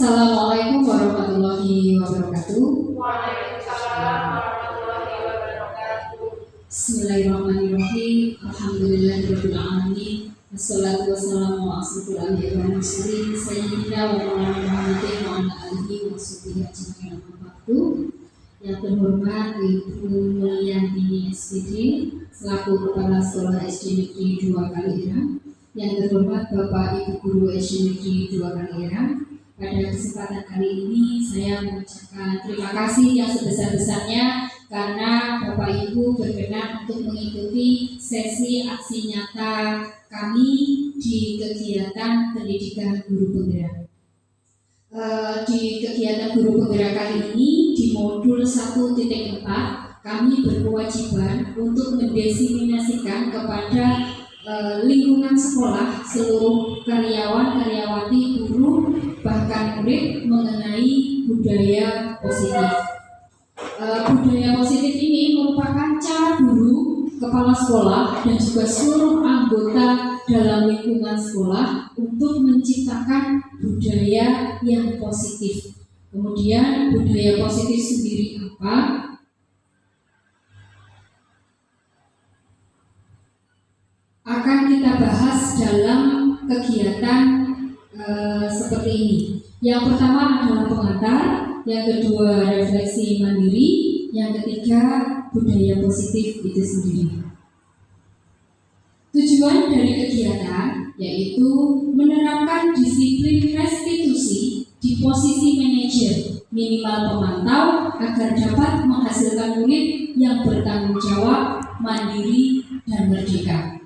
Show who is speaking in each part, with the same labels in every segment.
Speaker 1: Assalamualaikum warahmatullahi wabarakatuh.
Speaker 2: Waalaikumsalam warahmatullahi wabarakatuh.
Speaker 1: Bismillahirrahmanirrahim. Alhamdulillahirabbil alamin. Wassalatu wassalamu ala asyrofil anbiya'i wal mursalin sayyidina wa maulana Muhammadin wa ala alihi wa sahbihi ajmain. Yang terhormat Ibu Mulyanti SPD selaku Kepala Sekolah SD Negeri 2 Kaliirang. Yang terhormat Bapak Ibu Guru SD Negeri 2 Kaliirang. Pada kesempatan kali ini saya mengucapkan terima kasih yang sebesar-besarnya karena Bapak Ibu berkenan untuk mengikuti sesi aksi nyata kami di kegiatan pendidikan guru penggerak. Di kegiatan guru penggerak kali ini di modul 1.4 kami berkewajiban untuk mendiseminasikan kepada lingkungan sekolah, seluruh karyawan-karyawati, guru, bahkan murid mengenai budaya positif. Budaya positif ini merupakan cara guru, kepala sekolah, dan juga seluruh anggota dalam lingkungan sekolah untuk menciptakan budaya yang positif. Kemudian budaya positif sendiri apa? Akan kita bahas dalam kegiatan seperti ini. Yang pertama adalah pengantar, yang kedua refleksi mandiri, yang ketiga budaya positif itu sendiri. Tujuan dari kegiatan yaitu menerapkan disiplin restitusi di posisi manajer, minimal pemantau agar dapat menghasilkan murid yang bertanggung jawab, mandiri, dan merdeka.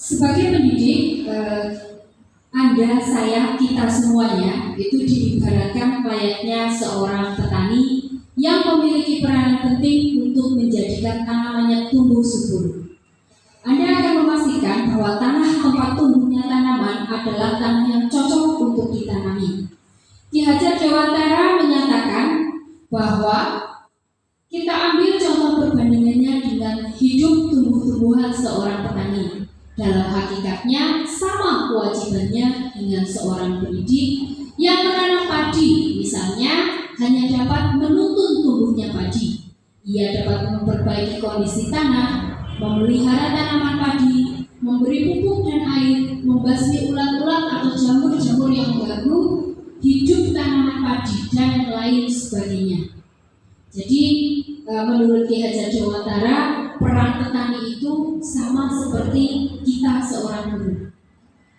Speaker 1: Sebagai pendidik, Anda, saya, kita semuanya itu diibaratkan layaknya seorang petani yang memiliki peranan penting untuk menjadikan tanamannya tumbuh subur. Anda akan memastikan bahwa tanah tempat tumbuhnya tanaman adalah tanah yang cocok untuk ditanami. Ki Hajar Dewantara menyatakan bahwa kita ambil contoh perbandingannya dengan hidup tumbuh-tumbuhan seorang petani. Dalam hakikatnya sama kewajibannya dengan seorang pendidik yang menanam padi, misalnya hanya dapat menuntun tumbuhnya padi. Ia dapat memperbaiki kondisi tanah, memelihara tanaman padi, memberi pupuk dan air, membasmi ulat-ulat atau jamur-jamur yang mengganggu hidup tanaman padi, dan lain sebagainya. Jadi menurut Ki Hajar Dewantara, peran petani itu sama seperti kita seorang guru.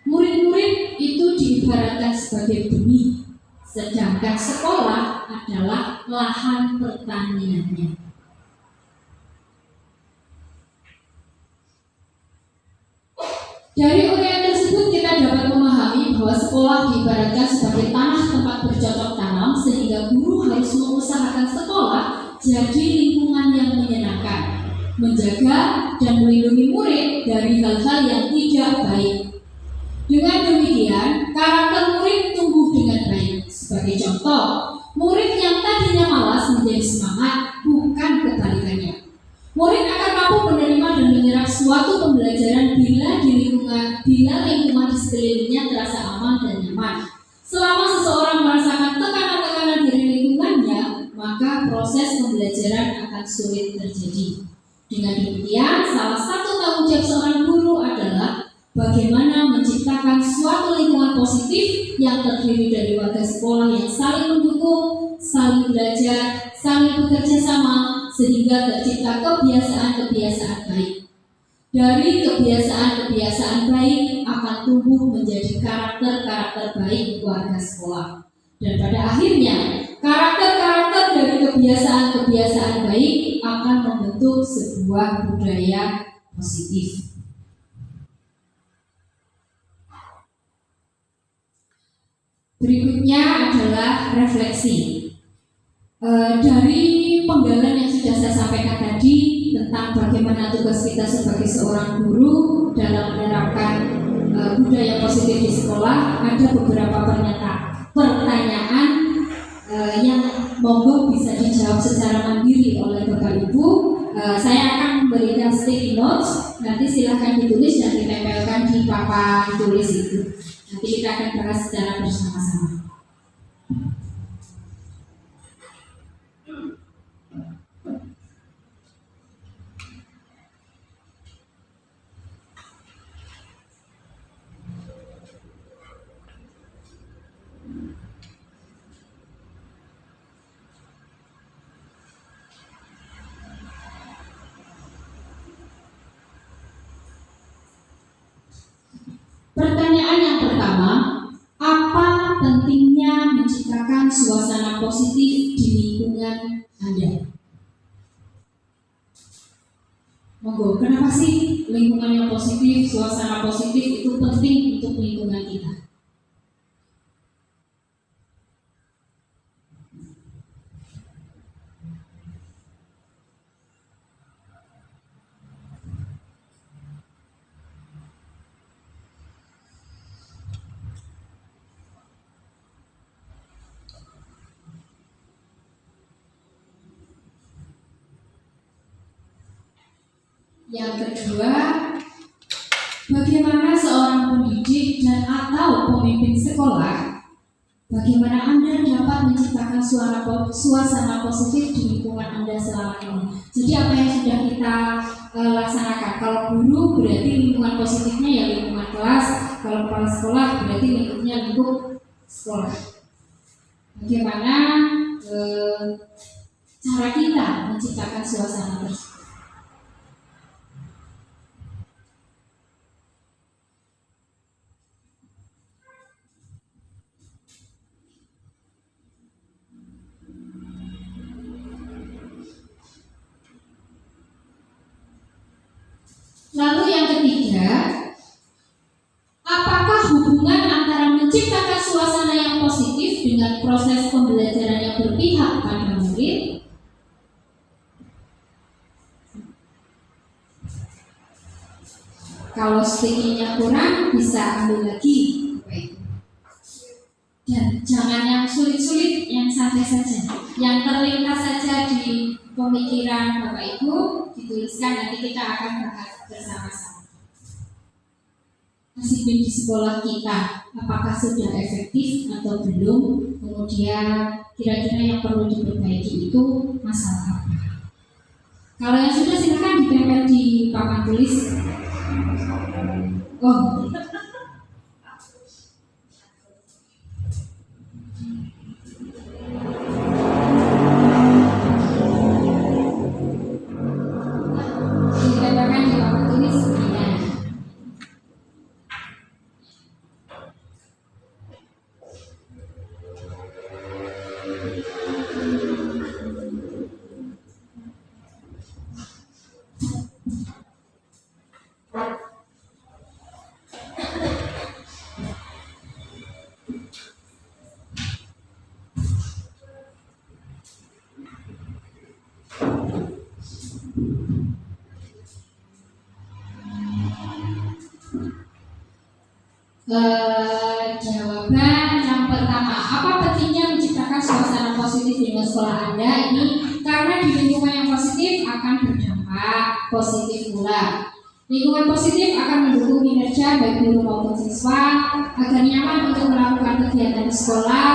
Speaker 1: Murid-murid itu diibaratkan sebagai benih, sedangkan sekolah adalah lahan pertaniannya. Dari uraian tersebut kita dapat memahami bahwa sekolah diibaratkan sebagai tanah tempat bercocok tanam, sehingga guru harus mengusahakan sekolah jadi lingkungan yang menyenangkan, menjaga dan melindungi murid dari hal-hal yang tidak baik. Dengan demikian, karakter murid tumbuh dengan baik. Sebagai contoh, murid yang tadinya malas menjadi semangat, bukan kebalikannya. Murid akan mampu menerima dan menyerap suatu pembelajaran bila lingkungan di sekelilingnya terasa aman dan nyaman. Selama seseorang merasakan tekanan-tekanan dari lingkungannya, maka proses pembelajaran akan sulit terjadi. Dengan demikian, salah satu tanggung jawab seorang guru adalah bagaimana menciptakan suatu lingkungan positif yang terdiri dari warga sekolah yang saling mendukung, saling belajar, saling bekerja sama, sehingga tercipta kebiasaan-kebiasaan baik. Dari kebiasaan-kebiasaan baik akan tumbuh menjadi karakter-karakter baik warga sekolah. Dan pada akhirnya, karakter-karakter dari kebiasaan-kebiasaan baik akan membentuk sebuah budaya positif. Berikutnya adalah refleksi. Dari penggalan yang sudah saya sampaikan tadi tentang bagaimana tugas kita sebagai seorang guru dalam menerapkan budaya positif di sekolah, ada beberapa pertanyaan yang monggo bisa dijawab secara mandiri oleh Bapak Ibu. Saya akan memberikan sticky notes nanti silahkan ditulis dan ditempelkan di papan tulis itu. Nanti kita akan bahas secara bersama-sama. Pertanyaan yang pertama, apa pentingnya menciptakan suasana positif di lingkungan Anda? Monggo, kenapa sih lingkungan yang positif, suasana positif itu penting untuk lingkungan kita? Yang kedua, bagaimana seorang pendidik dan atau pemimpin sekolah, bagaimana Anda dapat menciptakan suasana positif di lingkungan Anda selama ini. Jadi apa yang sudah kita laksanakan? Kalau guru berarti lingkungan positifnya ya lingkungan kelas, kalau kepala sekolah berarti lingkupnya lingkup sekolah. Bagaimana cara kita menciptakan suasana tersebut? Lalu yang ketiga, apakah hubungan antara menciptakan suasana yang positif dengan proses pembelajaran yang berpihak pada murid? Kalau stikinya kurang, bisa ambil lagi. Dan jangan yang sulit-sulit, yang santai saja, yang terlintas saja di pemikiran Bapak Ibu, dituliskan, nanti kita akan bahas bersama-sama. Disiplin di sekolah kita, apakah sudah efektif atau belum? Kemudian kira-kira yang perlu diperbaiki itu masalah apa? Kalau yang sudah silakan ditempel di papan tulis. Oh, ditempelkan di papan tulis. Jawaban yang pertama, apa pentingnya menciptakan suasana positif di sekolah Anda? Ini karena di lingkungan yang positif akan berdampak positif pula. Lingkungan positif akan mendukung kinerja baik guru maupun siswa agar nyaman untuk melakukan kegiatan di sekolah,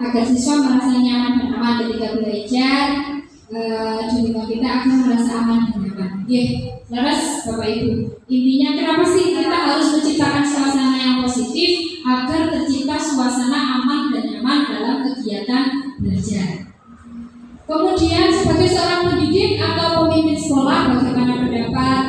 Speaker 1: agar siswa merasa nyaman dan aman ketika belajar. Di lingkungan kita akan merasa aman dan nyaman. Laras Bapak Ibu, intinya kenapa sih kita harus menciptakan suasana yang positif agar tercipta suasana aman dan nyaman dalam kegiatan belajar. Kemudian sebagai seorang pendidik atau pemimpin sekolah, bagaimana pendapat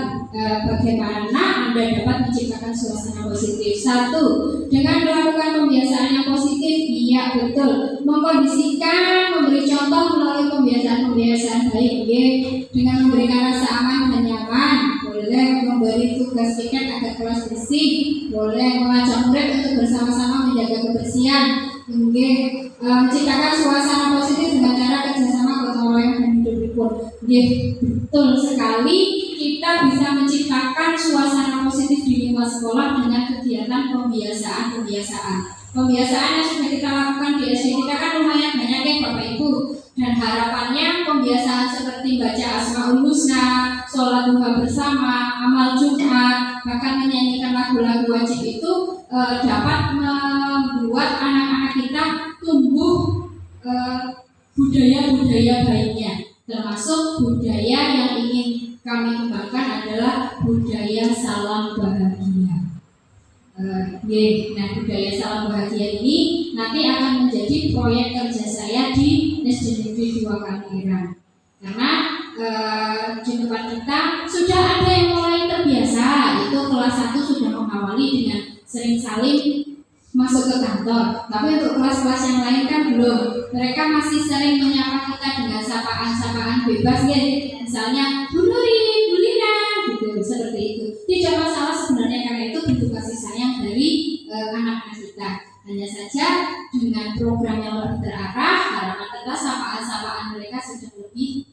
Speaker 1: bagaimana Anda dapat menciptakan suasana positif? Satu, dengan melakukan pembiasaan yang positif. Iya betul, mengkondisikan, memberi contoh melalui pembiasaan-pembiasaan baik. Dengan memberikan rasa aman dan nyaman. Boleh memberi tugas piket agar kelas bersih. Boleh mengajak murid untuk bersama-sama menjaga kebersihan. Menciptakan suasana positif dengan cara kerjasama gotong royong dan hidup rukun. Betul sekali, kita bisa menciptakan suasana positif di lingkungan sekolah dengan kegiatan pembiasaan. Pembiasaan yang sudah kita lakukan di SD kita kan lumayan banyak ya Bapak Ibu, dan harapannya pembiasaan kebiasaan seperti baca Asmaul Husna, sholat duha bersama, amal Jumat, bahkan menyanyikan lagu-lagu wajib itu dapat membuat anak-anak kita tumbuh budaya-budaya baiknya, termasuk budaya yang ingin kami kembangkan adalah budaya salam bahagia. Nah, budaya salam bahagia ini nanti akan menjadi proyek kerja saya di SD Negeri 2 Kalihiran. Karena di tempat kita sudah ada yang mulai terbiasa, itu kelas 1 sudah mengawali dengan sering saling masuk ke kantor. Tapi untuk kelas-kelas yang lain kan belum. Mereka masih sering menyapa kita dengan sapaan-sapaan bebas ya. Misalnya Bu Nuri, Bu Lina, gitu, seperti itu. Tidak masalah sebenarnya karena itu bentuk kasih sayang dari anak-anak kita. Hanya saja dengan program yang lebih terarah, harapan kita sapaan-sapaan mereka sudah lebih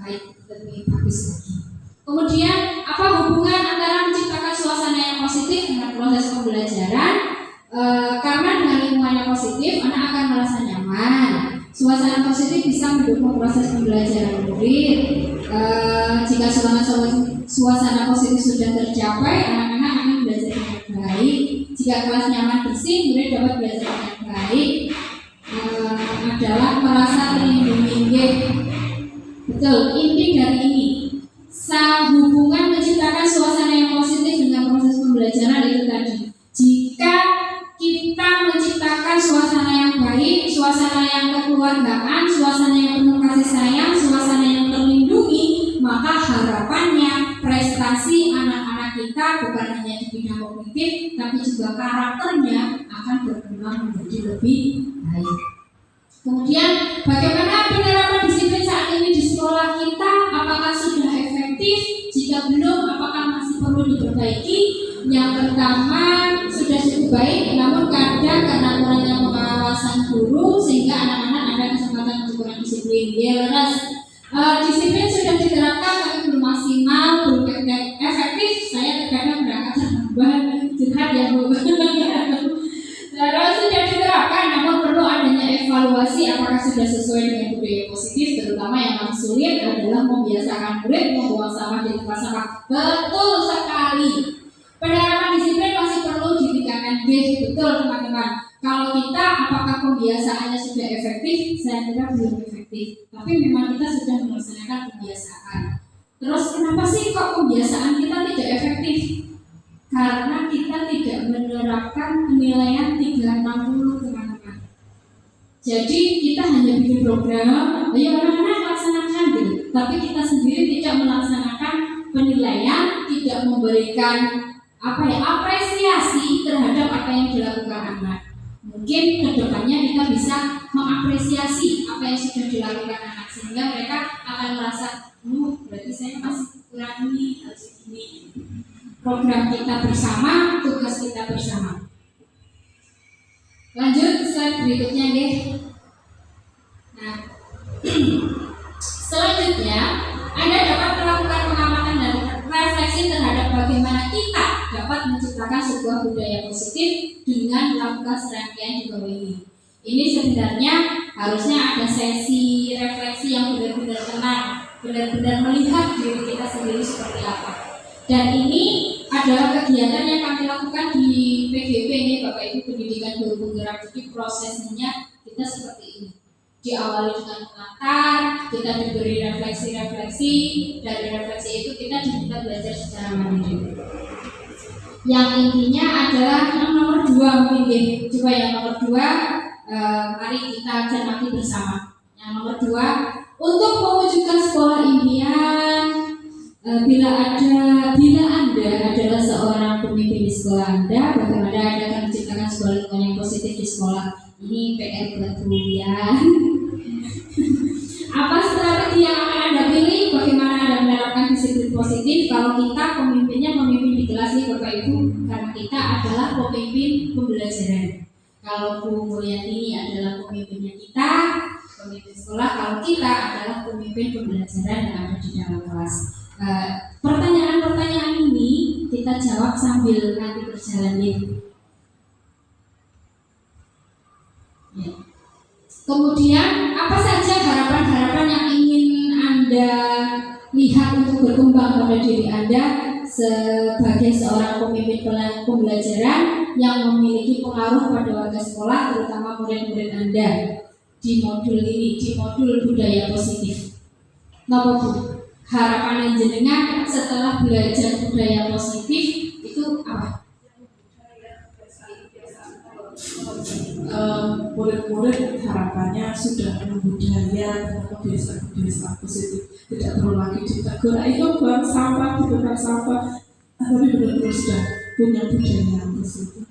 Speaker 1: baik, lebih bagus lagi. Kemudian apa hubungan antara menciptakan suasana yang positif dengan proses pembelajaran? Karena dengan lingkungan yang positif, anak akan merasa nyaman. Suasana positif bisa mendukung proses pembelajaran murid. Jika suasana positif sudah tercapai, anak-anak akan belajar dengan baik. Jika kelas nyaman bersih, murid dapat belajar dengan baik. Adalah merasa terlindungi. Betul, inti dari ini. Hubungan menciptakan suasana yang positif dengan proses pembelajaran itu tadi. Jika kita menciptakan suasana yang baik, suasana yang kekeluargaan, suasana yang penuh kasih sayang, suasana yang terlindungi, maka harapannya prestasi anak-anak kita bukan hanya di bidang kognitif, tapi juga karakternya akan berkembang menjadi lebih baik. Kemudian bagaimana penerapan disiplin saat ini di sekolah kita? Apakah sudah efektif? Jika belum, apakah masih perlu diperbaiki? Yang pertama, sudah cukup baik, namun kadang karena kurangnya pengawasan guru sehingga anak-anak ada kesempatan untuk kurang disiplin. Jelas, disiplin sudah diterapkan tapi belum maksimal, belum efektif. Saya terkadang berangkat terlambat, curhat ya Bu. Terus sudah diterapkan, namun perlu adanya evaluasi apakah sudah sesuai dengan budaya positif, terutama yang paling sulit adalah membiasakan murid membuang sampah di tempat sampah. Betul sekali. Penerapan disiplin masih perlu ditingkatkan. Betul teman-teman. Kalau kita apakah pembiasaannya sudah efektif? Saya kira belum efektif. Tapi memang kita sudah melaksanakan pembiasaan. Terus kenapa sih kok pembiasaan kita tidak efektif? Karena kita tidak menerapkan penilaian 360 teman-teman. Jadi kita hanya bikin program, ya anak-anak laksanakan gitu. Tapi kita sendiri tidak melaksanakan penilaian, tidak memberikan apresiasi terhadap apa yang dilakukan anak. Mungkin kedepannya kita bisa mengapresiasi apa yang sudah dilakukan anak sehingga mereka akan merasa, berarti saya masih kurang ini, harus ini. Program kita bersama, tugas kita bersama. Lanjut slide berikutnya deh. Nah, selanjutnya Anda dapat melakukan pengamatan dan refleksi terhadap bagaimana kita dapat menciptakan sebuah budaya positif dengan melakukan serangkaian di bawah ini. Ini sebenarnya harusnya ada sesi refleksi yang benar-benar tenang, benar-benar melihat diri kita sendiri seperti apa. Dan ini adalah kegiatan yang kami lakukan di PGP ini, Bapak Ibu Pendidikan Guru Penggerak. Jadi prosesnya kita seperti ini. Diawali dengan mengantar, kita diberi refleksi-refleksi, dari refleksi itu kita diminta belajar secara mandiri. Yang intinya adalah yang nomor 2 mungkin deh. Coba yang nomor 2, mari kita cermati bersama. Yang nomor 2, untuk mewujudkan sekolah impian, bila Anda adalah seorang pemimpin di sekolah Anda, bagaimana Anda akan menciptakan sebuah lingkungan yang positif di sekolah? Ini PR buat kalian. Apa strategi yang akan Anda pilih? Bagaimana Anda menerapkan disiplin positif? Kalau kita pemimpinnya pemimpin di kelas nih Bapak Ibu, karena kita adalah pemimpin pembelajaran. Kalau Bu Mulyani adalah pemimpinnya kita, pemimpin sekolah. Kalau kita adalah pemimpin pembelajaran yang ada di dalam kelas. Pertanyaan-pertanyaan ini kita jawab sambil nanti berjalan ya. Kemudian apa saja harapan-harapan yang ingin Anda lihat untuk berkembang pada diri Anda sebagai seorang pemimpin pembelajaran yang memiliki pengaruh pada warga sekolah, terutama murid-murid Anda di modul ini, di modul budaya positif. Napa Bu? Harapan jenengan setelah belajar budaya positif itu apa?
Speaker 3: Murid-murid harapannya sudah membudaya kebiasaan-kebiasaan positif, tidak perlu lagi ditegur ayo buang sampah, dibakar sampah, tapi benar-benar sudah punya budaya yang positif.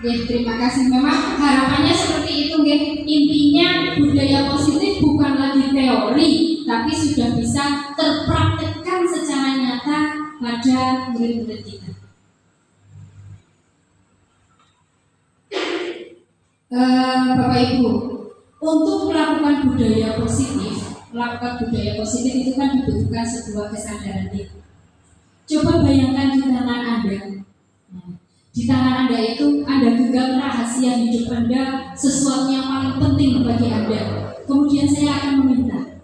Speaker 1: Ya, terima kasih. Memang harapannya seperti itu, nggih. Intinya budaya positif bukan lagi teori, tapi sudah bisa terpraktekkan secara nyata pada murid-murid kita. Bapak Ibu, untuk melakukan budaya positif itu kan dibutuhkan sebuah kesadaran diri. Coba bayangkan di tangan Anda. Di tangan Anda itu Anda genggam rahasia hidup Anda, sesuatu yang paling penting bagi Anda. Kemudian saya akan meminta,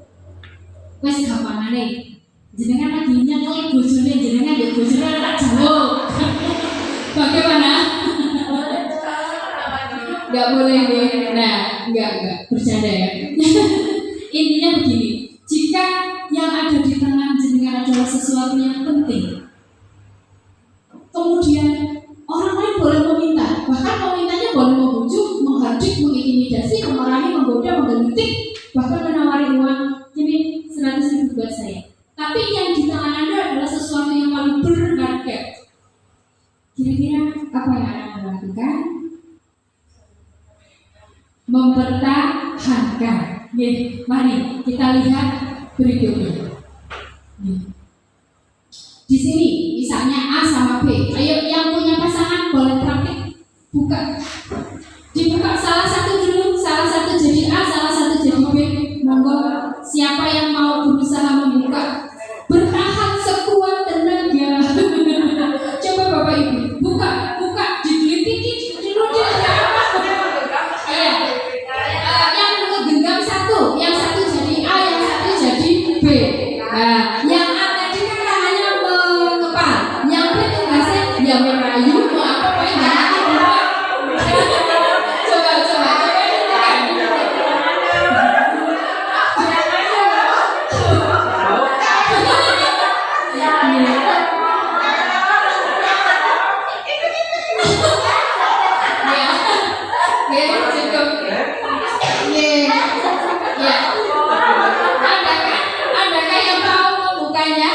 Speaker 1: wes gampangane, jenengan lagi nyantol bojone jenengan ya bojone tak jawab. Bagaimana? Enggak boleh deh. Nah, enggak bercanda ya. Intinya begini, jika yang ada di tangan jenengan adalah sesuatu yang penting, kemudian orang lain boleh meminta, bahkan memintanya boleh membujuk, menghardik, mengintimidasi, memarahi, menggoda, menggelitik, bahkan menawari uang ini 100.000 buat saya. Tapi yang di tangan Anda adalah sesuatu yang paling berharga. Kira-kira apa yang Anda lakukan? Mempertahankan. Mari kita lihat berikutnya. Di sini misalnya A sama B. Ayo yang punya pasangan boleh praktik buka. Dibuka salah satu dulu, salah satu jadi A, salah satu jadi B. Monggo siapa yang mau berusaha membuka? Bertahan sekuat tenaga. Coba Bapak Ibu buka digelitiki dulu dia. Yang genggam satu, yang satu jadi A, yang satu jadi B. Nah, yang A tadi kan tangannya mengepal, yang B tugasnya dia merayu, mau apa pengen coba Adakah yang mau membukanya?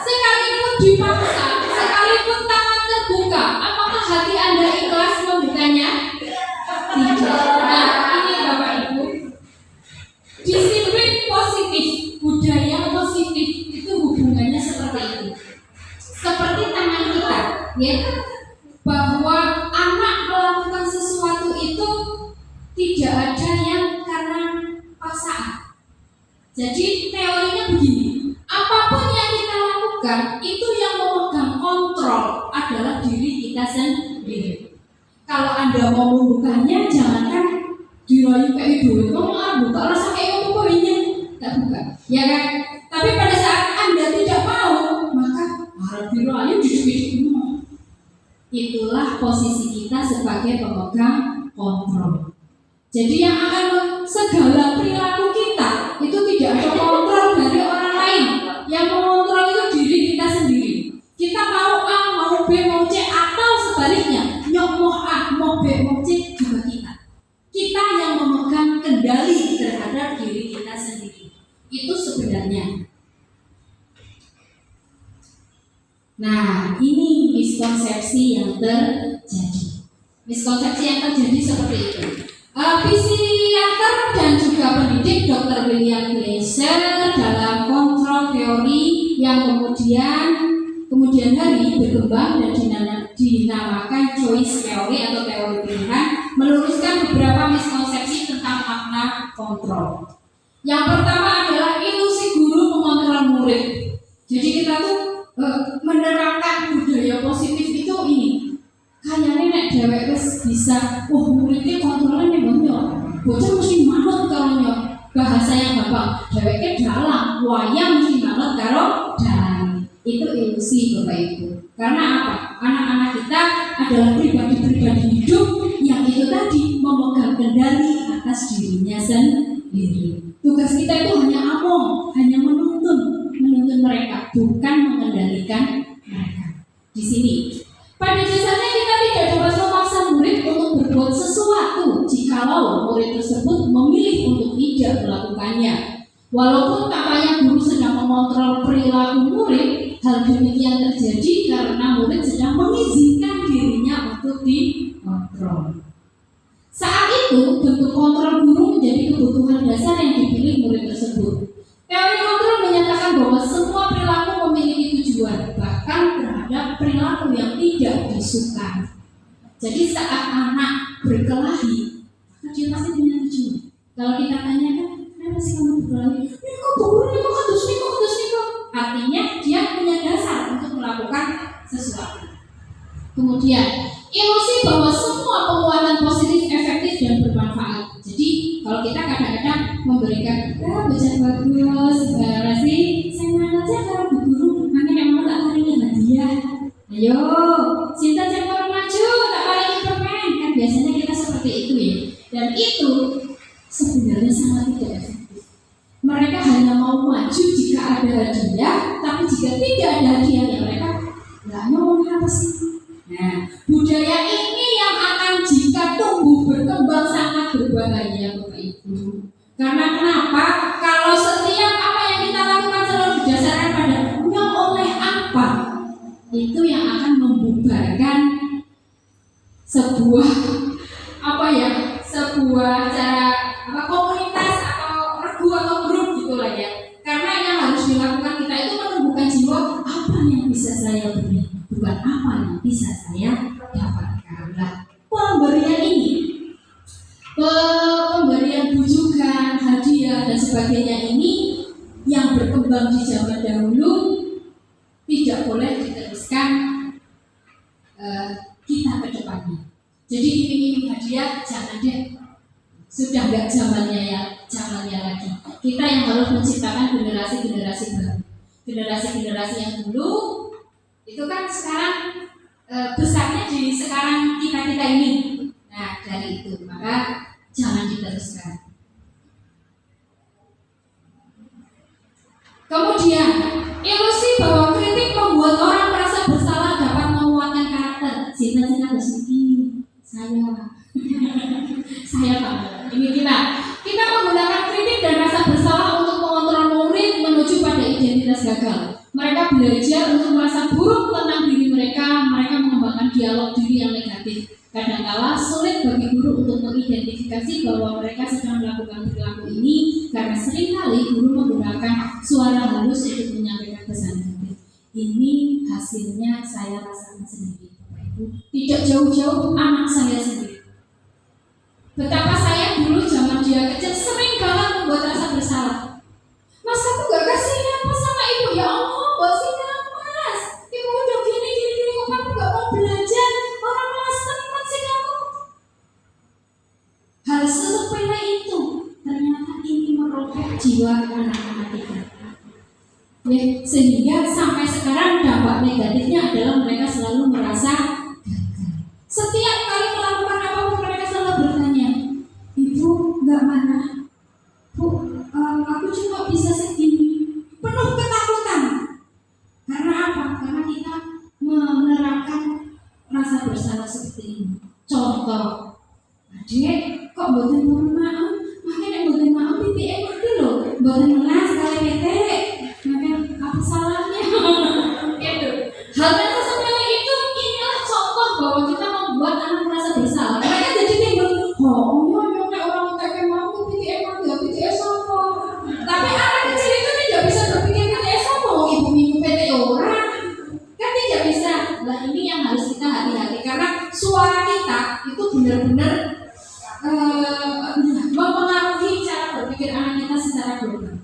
Speaker 1: Sekalipun dipaksa, sekalipun tangan terbuka, apakah hati Anda ikhlas membukanya? Tidak. Nah, ini Bapak Ibu, disiplin positif, budaya positif itu hubungannya seperti itu. Seperti tangan kita, ya, bahwa anak melakukan sesuatu itu tidak ada yang karena paksaan. Jadi teorinya begini, apapun yang kita lakukan itu yang memegang kontrol adalah diri kita sendiri. Kalau Anda mau membukanya, jangankan dirayu kayak duit, kamu buka rasa kayak apa ini, tak buka, ya kan? Tapi pada saat Anda tidak mau, maka harap dirayu didik-didik. Itulah posisi kita sebagai pemegang kontrol. Jadi yang akan segala perilaku kita itu tidak ada kontrol dari orang lain. Yang mengontrol itu diri kita sendiri. Kita mau A, mau B, mau C, atau sebaliknya, mau A, mau B, mau C juga kita. Kita yang memegang kendali terhadap diri kita sendiri. Itu sebenarnya. Nah, ini miskonsepsi yang terjadi. Miskonsepsi yang terjadi seperti itu. Psikiater dan juga pendidik Dr. William Glasser dalam kontrol teori yang kemudian hari berkembang dan dinamakan choice theory atau teori pilihan, meluruskan beberapa miskonsepsi tentang makna kontrol. Yang pertama adalah ilusi guru mengontrol murid. Jadi kita tuh bisa, muridnya kontrolnya nyok, bocah mesti manut karo nyok. Bahasa yang gampang, dheweke dalang, wayang mesti manut karo dalang. Itu ilusi Bapak Ibu. Karena apa? Anak-anak kita adalah pribadi-pribadi hidup yang itu tadi memegang kendali atas dirinya sendiri. Tugas kita itu hanya hanya menuntun mereka, bukan mengendalikan mereka. Di sini, pada dasarnya kita tidak dapat memaksa murid untuk berbuat sesuatu jikalau murid tersebut memilih untuk tidak melakukannya. Walaupun tampaknya guru sedang mengontrol perilaku murid, hal demikian terjadi karena murid sedang mengizinkan dirinya untuk dikontrol. Saat itu, bentuk kontrol guru menjadi kebutuhan dasar yang dipilih murid tersebut. Teori kontrol menyatakan bahwa semua perilaku memiliki tujuan, bahkan terhadap perilaku yang tidak disukai. Jadi saat anak berkelahi, dia pasti punya tujuan. Kalau kita tanyakan, kenapa sih kamu berkelahi? Ini kok guru, ini kok kados, ini kok. Artinya dia punya dasar untuk melakukan sesuatu. Kemudian, ilusi bahwa semua penguatan positif efektif dan bermanfaat. Jadi kalau kita kadang-kadang memberikan belajar bagus, sih saya aja kalau bu guru, makanya memang tak paringi hadiah. Ayo, cinta campur maju, tak paringi permen. Kan biasanya kita seperti itu ya. Dan itu sebenarnya sangat tidak efektif. Mereka hanya mau maju jika ada hadiah, tapi jika tidak ada hadiah ya mereka nggak mau apa sih. Nah, budaya ini yang akan jika tumbuh berkembang sangat berbahaya Bapak Ibu. Karena kenapa? Kalau setiap apa yang kita lakukan selalu didasarkan pada yang oleh apa, itu yang akan membubarkan sebuah cara komunitas atau regu atau grup gitulah ya. Karena yang harus dilakukan kita itu menumbuhkan jiwa apa yang bisa saya beri, bukan apa yang bisa saya dapatkan. Nah, pemberian bujukan, hadiah dan sebagainya ini yang berkembang di zaman dahulu tidak boleh diteruskan kita ke depannya. Jadi ini hadiah jangan deh, sudah nggak zamannya lagi. Kita yang harus menciptakan generasi-generasi baru. Generasi-generasi yang dulu itu kan sekarang besarnya di sekarang kita ini. Nah dari itu maka jangan diteruskan. Kemudian ilusi bahwa kritik membuat orang merasa bersalah dapat menguatkan karakter. Cinta-cinta bersuci saya Pak. Ini kita menggunakan kritik dan rasa bersalah untuk mengontrol murid menuju pada identitas gagal. Mereka belajar untuk merasa buruk tentang diri mereka mengembangkan dialog diri yang negatif. Kadangkala sulit bagi guru untuk mengidentifikasi bahwa mereka sedang melakukan perilaku ini karena seringkali guru menggunakan suara halus untuk menyampaikan pesan negatif. Ini hasilnya saya rasakan sendiri, Bapak Ibu. Tidak jauh-jauh anak saya sendiri. Betapa saya dulu zaman dia kecil sering banget membuat rasa bersalah. Mas aku gak kasih apa sama ibu, ya Allah, buat sih mas. Ibu udah gini, kok kamu gak mau belajar? Orang malas teman sih kamu. Hal sesepele itu ternyata ini merobek jiwa anak-anak kita. Ya, sehingga sampai sekarang dampak negatifnya adalah mereka selalu merasa gagal. Setiap kali melakukan apapun mereka selalu bertanya, ibu nggak marah, bu, aku cuma bisa segini, penuh ketakutan. Karena apa? Karena kita menerapkan rasa bersalah seperti ini. Contoh, adik, kok mboten mohon maaf, makanya mboten maaf PPM itu loh, mboten ngelas kali petek, makanya apa salahnya? Gitu. Hal yang sesungguhnya itu inilah contoh bahwa kita membuat anak merasa bersalah. Mereka jadi timbul, kayak orang kayak mau PPM nggak PPS apa? Tapi anak kecil itu tidak bisa berpikir PPS apa? Mau ibu minggu PT orang kan tidak bisa. Nah ini yang harus kita hati-hati karena suara kita itu benar-benar mempengaruhi cara berpikir anak kita secara global.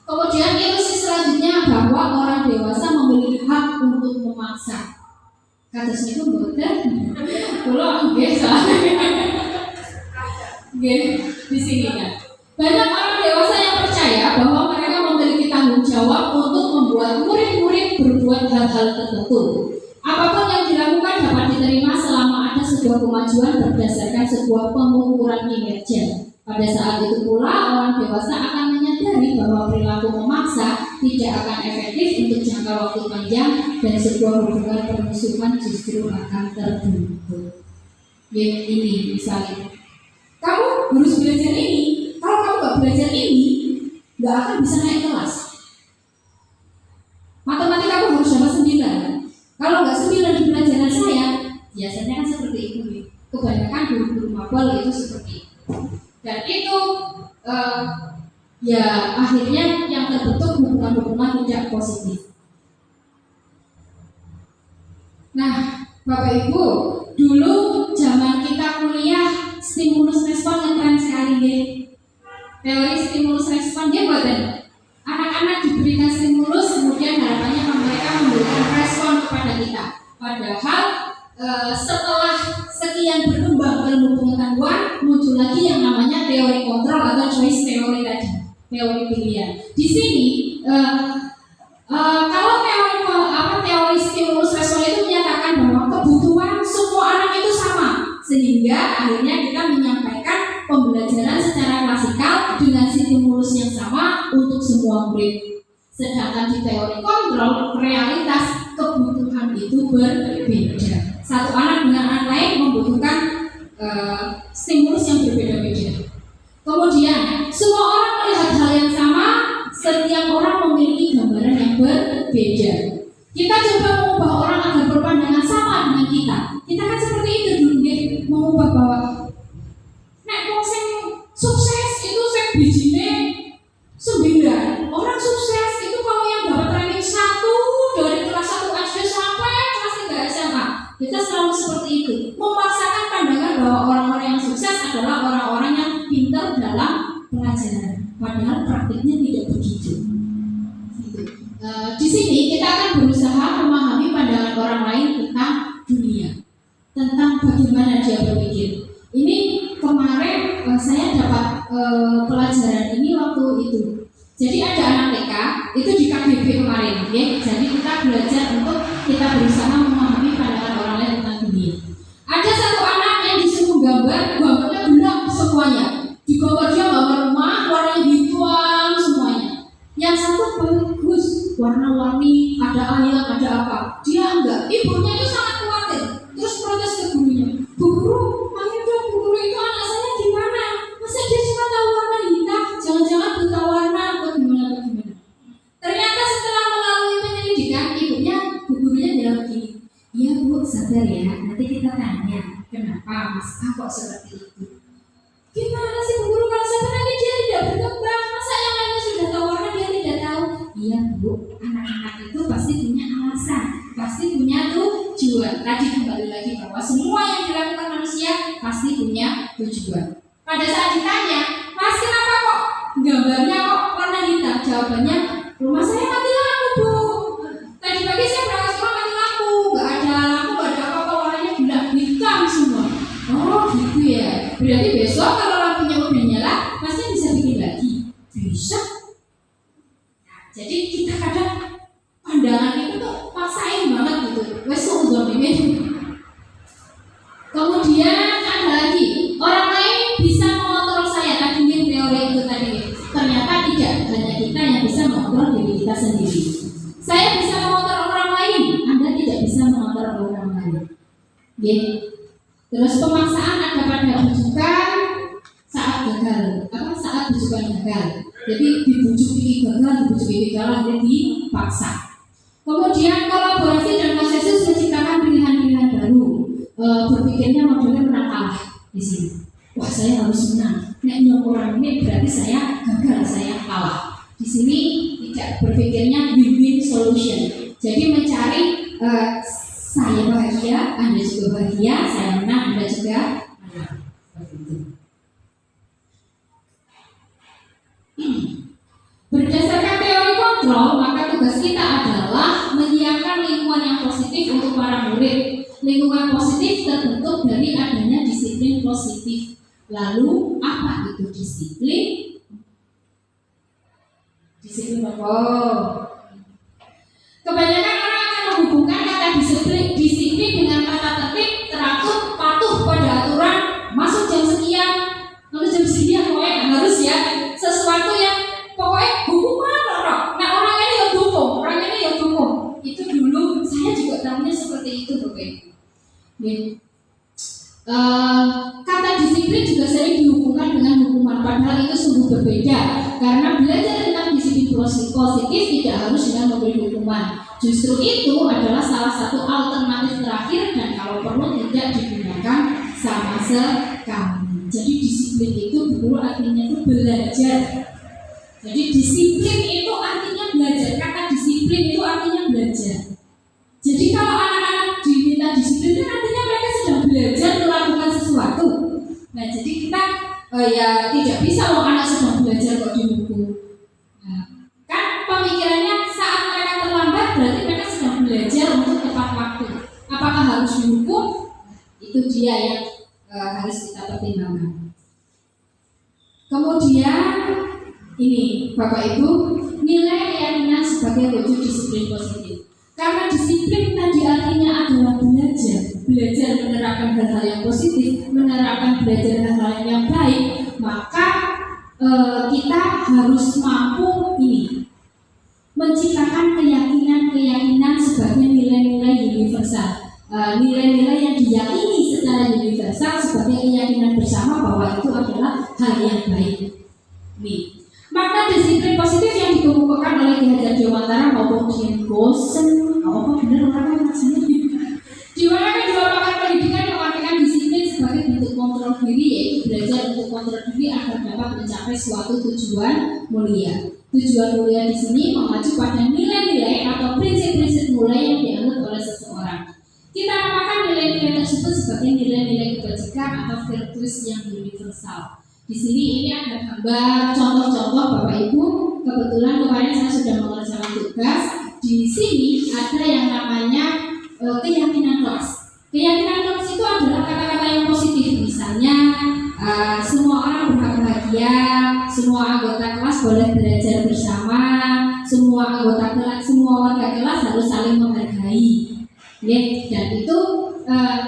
Speaker 1: Kemudian ilusi selanjutnya bahwa orang dewasa memiliki hak untuk memaksa. Kados niku mboten. Kula nggih salah. Nggih, di sini kan. Banyak orang dewasa yang percaya bahwa mereka memiliki tanggung jawab untuk membuat murid-murid berbuat hal-hal tertentu. Apapun yang dilakukan dapat diterima selama ada sebuah kemajuan berdasarkan sebuah pengukuran kinerja. Pada saat itu pula orang dewasa akan menyadari bahwa perilaku memaksa tidak akan efektif untuk jangka waktu panjang dan sebuah hubungan permusuhan justru akan terbentuk. Ini misalnya, kamu harus belajar ini. Kalau kamu nggak belajar ini, nggak akan bisa naik kelas. Matematika kamu harus dapat 9. Kalau nggak 9 di pelajaran saya, biasanya kan seperti itu. Kebanyakan guru-guru mabal itu seperti itu. Dan itu ya akhirnya yang terbentuk hubungan-hubungan tidak positif. Nah, Bapak Ibu, dulu zaman kita kuliah stimulus respon yang keren sekali deh. Teori stimulus respon dia buatan anak-anak diberikan stimulus, kemudian harapannya mereka memberikan respon kepada kita. Padahal setelah sekian berkembang ilmu pengetahuan, muncul lagi yang namanya teori kontrol atau choice teori tadi, teori pilihan. Di sini kalau teori stimulus respon itu menyatakan bahwa kebutuhan semua anak itu sama, sehingga akhirnya kita menyampaikan pembelajaran secara klasikal dengan stimulus yang sama untuk semua murid. Sedangkan di teori kontrol, realitas kebutuhan itu berbeda. Satu anak dengan anak lain membutuhkan stimulus yang berbeda-beda. Kemudian, semua orang melihat hal yang sama, setiap orang memiliki gambaran yang berbeda. Kita coba mengubah orang agar berpandangan sama dengan kita. Kita kan seperti itu dulu, mengubah bahwa nek wong sing sukses itu sing bijine 9. Orang sukses itu kalau yang dapat ranking 1 dari kelas 1 SD sampai kelas 3 SMA. Kita selalu seperti itu, memaksakan pandangan bahwa orang-orang yang sukses adalah orang-orang yang pintar dalam pelajaran. Padahal praktiknya tidak begitu. Di sini kita akan berusaha memahami pandangan orang lain tentang dunia, tentang bagaimana dia berpikir. Ini kemarin saya dapat pelajaran ini waktu itu. Jadi ada anak TK itu di KBB kemarin, ya. Jadi kita belajar untuk kita berusaha memahami pandangan orang lain tentang dunia. Ada satu anak yang disuruh gambarnya gelap semuanya. Di gambar dia gambar rumah, warnanya hitam semuanya. Yang satu bagus, warna-warni, ada ayam, ada apa. Dia enggak. Ibunya itu sangat khawatir. Terus protes ke gurunya. Bu guru, ayo dong bu guru, itu anak saya gimana? Masa dia cuma tahu warna hitam? Jangan-jangan buta warna atau gimana? Ternyata setelah melalui penyelidikan, bu gurunya bilang begini. Iya bu, sabar ya. Nanti kita tanya kenapa Mas A kok seperti itu. Gimana sih bu guru, kalau sebenarnya dia tidak berkembang? Masa yang lainnya sudah tahu warna dia tidak tahu? Iya bu, anak-anak itu pasti punya alasan, pasti punya tujuan. Tadi kembali lagi bahwa semua yang dilakukan manusia pasti punya tujuan. Pada saat ditanya, Mas kenapa kok gambarnya kok warna hitam? Jawabannya, rumah saya mati lampu bu. Tadi pagi saya berangkat sekolah mati lampu, nggak ada lampu, nggak ada apa-apa, warnanya gelap hitam semua. Oh gitu ya. Berarti besok kalau lampunya udah nyala, Masnya bisa bikin lagi? Bisa. Jadi kita kadang pandangan itu tuh paksain banget gitu. Wes sudah bikin. Kemudian ada lagi, orang lain bisa mengontrol saya. Tadi teori itu tadi. Ternyata tidak, hanya kita yang bisa mengontrol diri kita sendiri. Saya bisa mengontrol orang lain, Anda tidak bisa mengontrol orang lain. Oke. Terus pemaksaan ada pada bujukan saat gagal. Saat bujukan gagal. Jadi dibujuk ini gagal, dibujuk ini gagal, jadi dipaksa. Kemudian kolaborasi dan konsensus menciptakan pilihan-pilihan baru. Berpikirnya modelnya menang kalah di sini. Wah saya harus menang. Nek orang ini berarti saya gagal, saya kalah. Di sini tidak berpikirnya win-win solution. Jadi mencari saya bahagia, Anda juga bahagia, saya menang, Anda juga menang. Berdasarkan teori kontrol, maka tugas kita adalah menyiapkan lingkungan yang positif untuk para murid. lingkungan positif terbentuk dari adanya disiplin positif. Lalu apa itu disiplin? Disiplin apa? Kebanyakan orang akan menghubungkan kata disiplin dengan kata tertib, teratur, patuh pada aturan, masuk jam sekian, lalu jam sekian pokoknya harus ya sesuatu yang pokoknya hukuman orang. Nah orang ini yang dukung, orang ini yang dukung. Itu dulu saya juga tahunya seperti itu, pokoknya. Kata disiplin juga sering dihubungkan dengan hukuman, padahal itu sungguh berbeda. Karena belajar tentang disiplin positif tidak harus dengan memberi hukuman. Justru itu adalah salah satu alternatif terakhir dan kalau perlu tidak digunakan sama sekali. Jadi disiplin itu dulu artinya itu belajar. Jadi disiplin itu artinya belajar. Kata disiplin itu artinya belajar. Jadi kalau anak-anak diminta disiplin kan artinya mereka sedang belajar melakukan sesuatu. Nah jadi kita ya tidak bisa loh anak sedang belajar kok dihukum. Nah, kan pemikirannya saat mereka terlambat berarti mereka sedang belajar untuk tepat waktu. Apakah harus dihukum? Itu dia yang harus kita pertimbangkan. Kemudian ini Bapak Ibu, nilai keyakinan sebagai wujud disiplin positif. Karena disiplin tadi artinya adalah belajar menerapkan hal-hal yang positif, menerapkan belajar hal-hal yang baik, maka kita harus mampu ini menciptakan keyakinan sebagai nilai-nilai universal, nilai-nilai yang diyakini secara universal sebagai keyakinan bersama bahwa itu adalah hal yang baik. Nih. Maka disiplin positif yang dikemukakan oleh Ki Hajar Dewantara maupun Dian Gosen, apa benar orang macamnya? Di mana kedua pakar pendidikan mengartikan disiplin sebagai bentuk kontrol diri, yaitu belajar untuk kontrol diri agar dapat mencapai suatu tujuan mulia. Tujuan mulia di sini mengacu pada nilai-nilai atau prinsip-prinsip mulia yang dianut oleh seseorang. Kita namakan nilai-nilai tersebut sebagai nilai-nilai kebajikan atau virtues yang universal. Di sini ini ada gambar contoh-contoh Bapak Ibu. Kebetulan kemarin saya sudah mengerjakan tugas. Di sini ada yang namanya keyakinan kelas. Keyakinan kelas itu adalah kata-kata yang positif. Misalnya semua orang berhak bahagia, semua anggota kelas boleh belajar bersama, semua warga kelas harus saling menghargai. Dan itu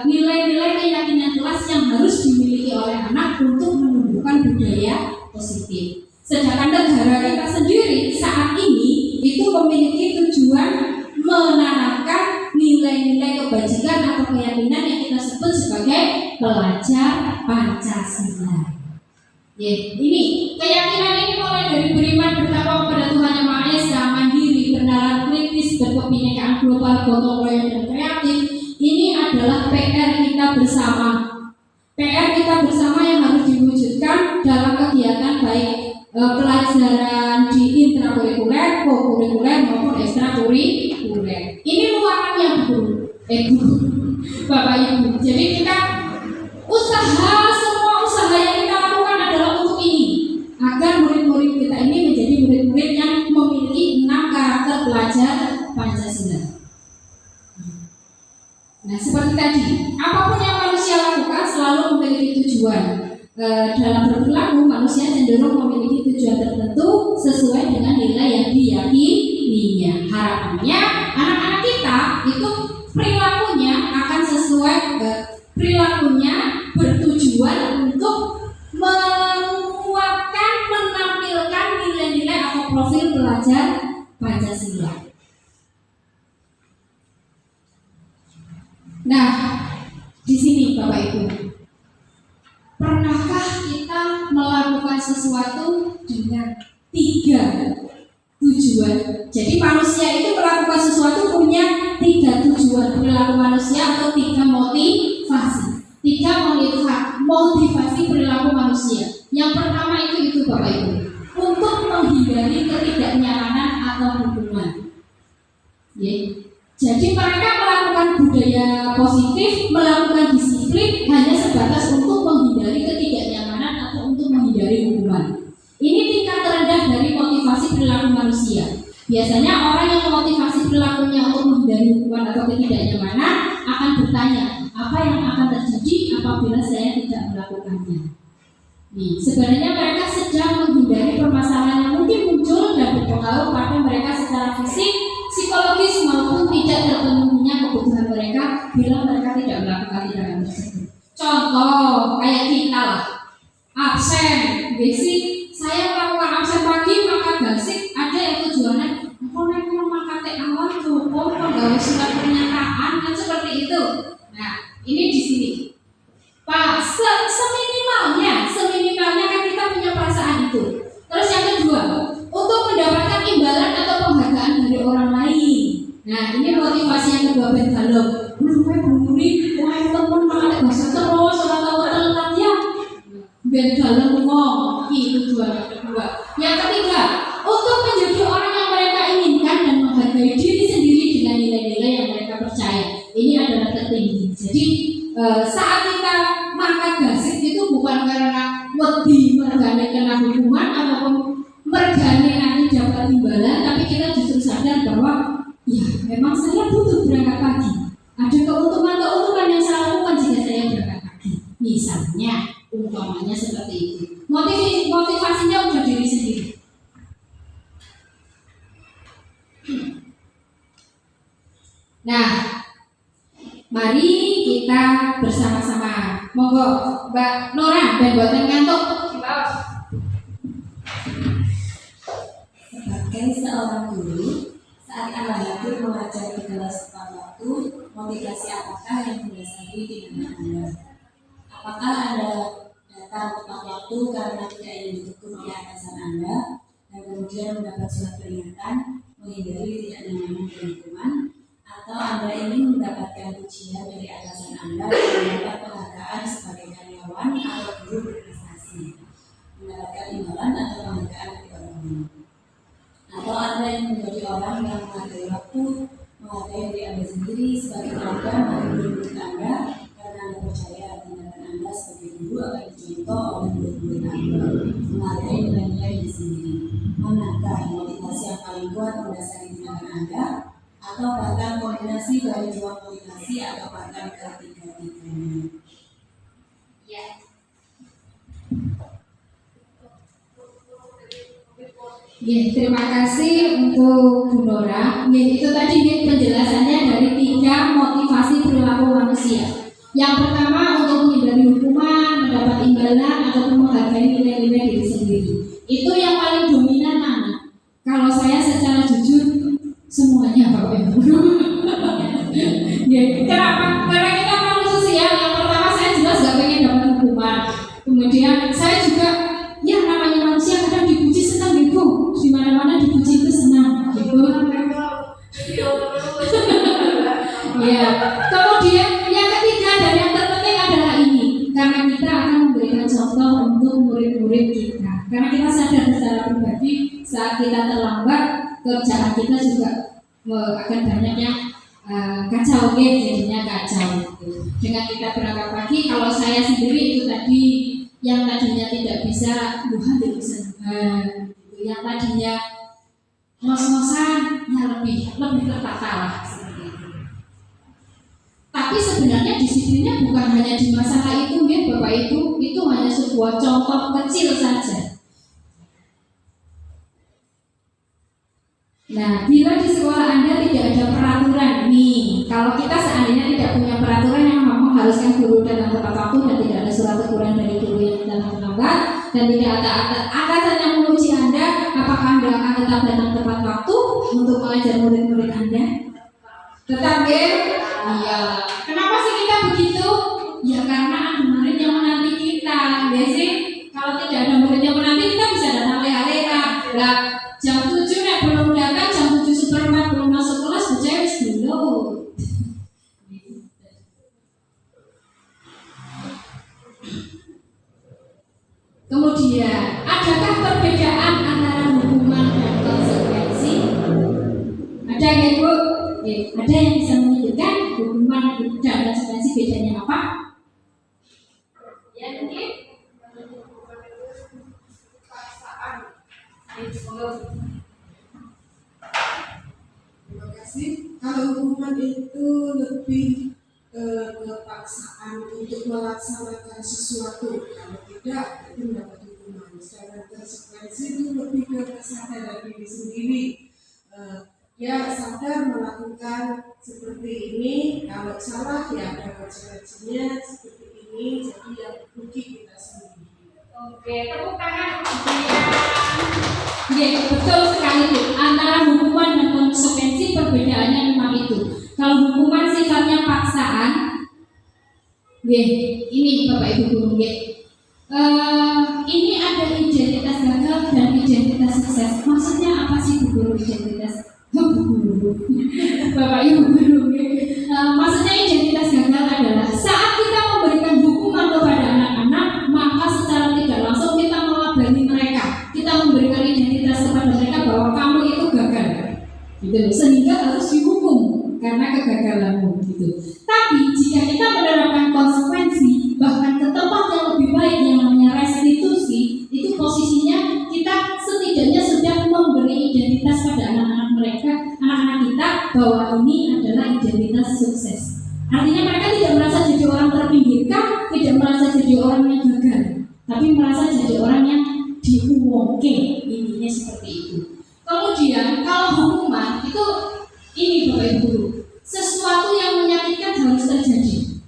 Speaker 1: nilai-nilai keyakinan kelas yang harus dimiliki oleh anak untuk menumbuhkan budaya positif. Sedangkan negara kita sendiri saat ini itu memiliki tujuan menanamkan nilai-nilai kebajikan atau keyakinan yang kita sebut sebagai pelajar Pancasila. Ini keyakinan ini mulai dari beriman bertakwa kepada Tuhan Yang Maha Esa, mandiri, bernalar kritis, berkebinekaan global, gotong royong dan kreatif. Ini adalah PR kita bersama. PR kita bersama yang harus diwujudkan dalam kegiatan baik pelajaran di intrakurikuler, kokurikuler maupun ekstrakurikuler. Ini luarannya Bu, Bapak Ibu. Jadi kita semua usaha yang kita lakukan adalah untuk ini, agar murid-murid kita ini menjadi murid-murid yang memiliki 6 karakter pelajar Pancasila. Nah, seperti tadi, apapun yang manusia lakukan selalu memiliki tujuan. Dalam berperilaku, manusia cenderung memiliki tujuan tertentu sesuai dengan nilai yang diyakininya. Harapannya, anak-anak kita itu perilakunya akan sesuai, perilakunya bertujuan untuk menguatkan, menampilkan nilai-nilai atau profil pelajar Pancasila. Nah, di sini Bapak Ibu, pernahkah kita melakukan sesuatu dengan 3 tujuan? Jadi manusia itu melakukan sesuatu punya 3 tujuan perilaku manusia atau 3 motivasi. 3 motivasi perilaku manusia. Yang pertama itu Bapak Ibu, untuk menghindari ketidaknyamanan atau hukuman. Jadi mereka melakukan budaya positif, melakukan disiplin hanya sebatas untuk menghindari ketidaknyamanan atau untuk menghindari hukuman. Ini tingkat terendah dari motivasi perilaku manusia. Biasanya orang yang memotivasi perilakunya untuk menghindari hukuman atau ketidaknyamanan akan bertanya, apa yang akan terjadi apabila saya tidak melakukannya. Nih, sebenarnya mereka sedang menghindari permasalahan yang mungkin muncul dan berpengaruh pada mereka secara fisik, psikologis maupun tidak terpenuhinya kebutuhan mereka bila mereka tidak melakukan tindakan tersebut. Contoh kayak kita lah, absen, basic. Saya melakukan absen pagi maka basic. Ada yang tujuannya, aku naik memakai teh awal cukup penggawa surat pernyataan kan seperti itu. Nah, ini di sini. Pak, seminimalnya kan kita punya perasaan itu. Terus yang kedua, untuk mendapatkan imbalan atau penghargaan dari orang lain. Nah, ini motivasi yang kedua Ben Galong. Belum kayak buri, wah temen makan bahasa terus, orang tahu telat ya. Ben Galong ngomong, itu tujuan yang kedua. Yang ketiga, untuk menjadi orang yang mereka inginkan dan menghargai diri sendiri dengan nilai-nilai yang mereka percaya. Ini adalah tertinggi. Jadi saat kita makan gasik itu bukan karena wedi mergane kena hukuman ataupun mergane nanti dapat imbalan, tapi kita justru sadar bahwa ya memang saya butuh berangkat pagi. Ada keuntungan yang saya lakukan jika saya berangkat pagi. Misalnya, umpamanya seperti itu. Motivasinya udah diri sendiri. Nah, mari kita bersama-sama. Monggo, Mbak Nora, ben boten ngantuk.
Speaker 4: Sebagai seorang guru, saat Anda hadir mengajar di kelas tepat waktu, motivasi apakah yang mendasari tindakan Anda? Apakah Anda datang tepat waktu karena tidak ingin ditegur oleh atasan Anda dan kemudian mendapat surat peringatan, menghindari tidak nyaman dan hukuman, atau Anda ingin mendapatkan pujian dari atasan Anda dan mendapat penghargaan sebagai karyawan atau guru berprestasi, mendapatkan imbalan atau penghargaan dari orang lain? Atau Anda yang menjadi orang yang menghargai waktu, menghargai diri Anda sendiri sebagai teladan bagi murid-murid Anda karena Anda percaya tindakan Anda sebagai guru akan dicontoh oleh murid-murid Anda, menghargai nilai-nilai diri sendiri. Manakah motivasi yang paling kuat mendasari tindakan Anda? Atau bahkan kombinasi dari dua motivasi atau bahkan ketiga-tiganya?
Speaker 1: Ya. Ya, terima kasih untuk Bu Nora. Ya, itu tadi penjelasannya dari 3 motivasi perilaku manusia. Yang pertama untuk menghindari hukuman, mendapat imbalan ataupun menghargai nilai-nilai diri sendiri. Itu yang paling dominan mana? Kalau saya secara jujur semuanya Bapak Ibu. Ya, kenapa? Karena kita manusia. Yang pertama saya jelas gak pengen dapat hukuman. Kemudian saya juga ya namanya manusia kadang dipuji senang gitu. Di mana-mana dipuji itu senang gitu. Ya. Kemudian yang ketiga dan yang terpenting adalah ini, karena kita akan memberikan contoh untuk murid-murid kita. Karena kita sadar secara pribadi saat kita terlambat, kerjaan kita juga akan banyak yang kacau, jadinya kacau gitu. Dengan kita berangkat pagi, kalau saya sendiri itu tadi yang tadinya tidak bisa Tuhan tidak bisa Tuhan, yang tadinya ngos-ngosan ya lebih tertata lah seperti itu. Tapi sebenarnya disiplinnya bukan hanya di masalah itu ya Bapak itu hanya sebuah contoh kecil saja. Nah, bila di sekolah Anda tidak ada peraturan nih, kalau kita seandainya tidak punya peraturan yang mengharuskan guru datang tepat waktu dan tidak ada surat teguran dari guru yang datang terlambat dan tidak ada atasan yang menguji Anda, apakah Anda akan tetap datang tepat waktu untuk mengajar murid-murid Anda? Tetap ya? Iya. Kenapa sih kita begitu? Ya karena ada murid yang menanti kita, ya sih? Kalau tidak ada murid yang menanti kita bisa datang leha-leha. Lah, jam 7 nek belum datang, jam 7:04 belum masuk kelas, bocah wis belum. Kemudian, adakah perbedaan antara hukuman dan konsekuensi? Ada ya Bu? Ada yang bisa menunjukkan hukuman dan konsekuensi bedanya apa?
Speaker 2: Ya mungkin
Speaker 3: Terima kasih. Kalau hukuman itu lebih kepaksaan untuk melaksanakan sesuatu. Kalau tidak, itu mendapat hukuman. Sedangkan konsekuensi itu lebih ke kesadaran diri sendiri. Ya sadar melakukan seperti ini, kalau salah ya ada konsekuensinya seperti ini, jadi yang rugi kita sendiri.
Speaker 2: Oke, tepuk tangan untuk dia.
Speaker 1: Ya, betul sekali Bu. Antara hukuman dan konsekuensi perbedaannya memang itu. Kalau hukuman sifatnya paksaan, ini Bapak Ibu guru, ini ada identitas gagal dan identitas sukses. Maksudnya apa sih Bu guru identitas? Bu guru, Bapak Ibu guru, maksudnya identitas gagal adalah saat kita memberikan hukuman kepada anak-anak, maka secara tidak langsung kita melabeli mereka. Kita memberikan identitas kepada mereka bahwa kamu itu gagal, gitu, sehingga harus dihukum karena kegagalanmu, gitu. Tapi jika kita menerapkan konsekuensi, bahkan ke tempat yang lebih baik yang namanya restitusi, itu posisinya kita setidaknya sudah memberi identitas pada anak-anak mereka, anak-anak kita, bahwa ini adalah identitas sukses. Artinya mereka tidak merasa jadi orang terpinggirkan, tidak merasa jadi orang yang gagal, tapi merasa jadi orang yang diuwongke, intinya seperti itu. Kemudian kalau hukuman itu ini Bapak Ibu, sesuatu yang menyakitkan harus terjadi.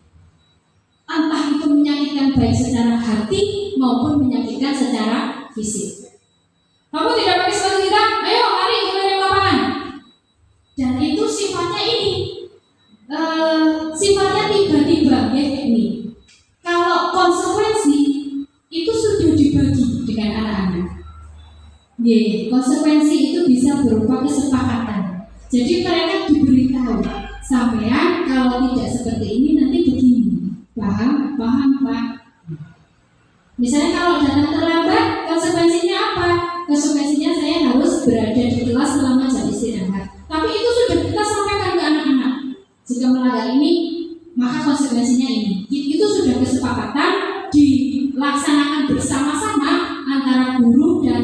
Speaker 1: Entah itu menyakitkan baik secara hati maupun menyakitkan secara fisik. Kamu tidak pakai sepatu hitam, ayo lari keliling lapangan. Dan itu sifatnya ini, sifatnya tiba-tiba ya ini. Kalau konsekuensi itu sudah dibagi dengan anak-anak. Konsekuensi itu bisa berupa kesepakatan. Jadi mereka diberitahu, sampean kalau tidak seperti ini nanti begini. Paham Pak? Misalnya kalau datang terlambat, konsekuensinya apa? Konsekuensinya saya harus berada di kelas selama jam istirahat. Tapi itu sudah kita sampaikan ke anak-anak. Jika melanggar ini, maka konsekuensinya ini. Itu sudah kesepakatan dilaksanakan bersama-sama antara guru dan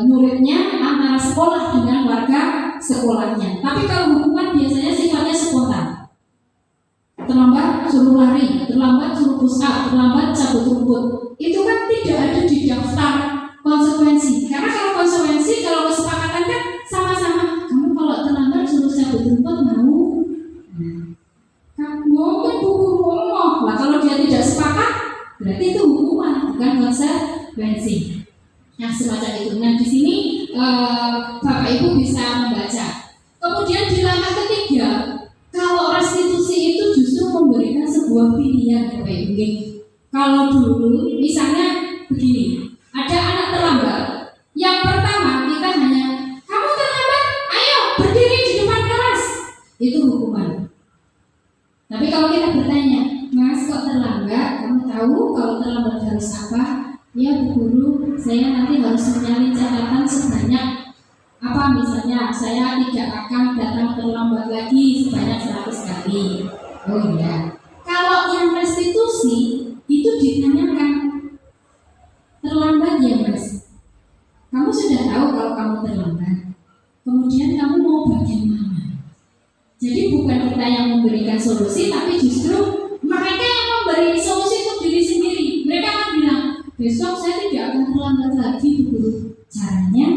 Speaker 1: muridnya, antara sekolah dengan warga sekolahnya. Tapi kalau hukuman biasanya sifatnya spontan. Terlambat suruh lari, terlambat suruh push up, terlambat cabut rumput. Itu kan tidak ada di daftar konsekuensi. Karena kalau konsekuensi, kalau kesepakatan kan sama-sama. Kamu kalau terlambat suruh cabut rumput mau? Kamu kan buku ngomong. Nah kalau dia tidak sepakat, berarti itu hukuman, bukan konsekuensi. Nah semacam itu. Nah di sini Bapak Ibu bisa membaca. Kemudian di langkah ketiga, kalau restitusi itu justru memberikan sebuah pilihan Bapak Ibu. Kalau dulu misalnya begini, ada anak terlambat. Yang pertama kita hanya, kamu terlambat, ayo berdiri di depan kelas. Itu hukuman. Tapi kalau kita bertanya, Mas kok terlambat? Kamu tahu kalau terlambat harus apa? Ya Bu Guru, saya nanti harus menyalin catatan sebanyak apa, misalnya saya tidak akan datang terlambat lagi sebanyak 100 kali. Oh iya. Kalau yang restitusi itu ditanyakan, terlambat ya Mas? Kamu sudah tahu kalau kamu terlambat. Kemudian kamu mau bagaimana? Jadi bukan kita yang memberikan solusi, tapi justru mereka yang memberi solusi untuk diri sendiri. Mereka akan bilang, besok saya tidak akan terlambat lagi Bu Guru. Caranya,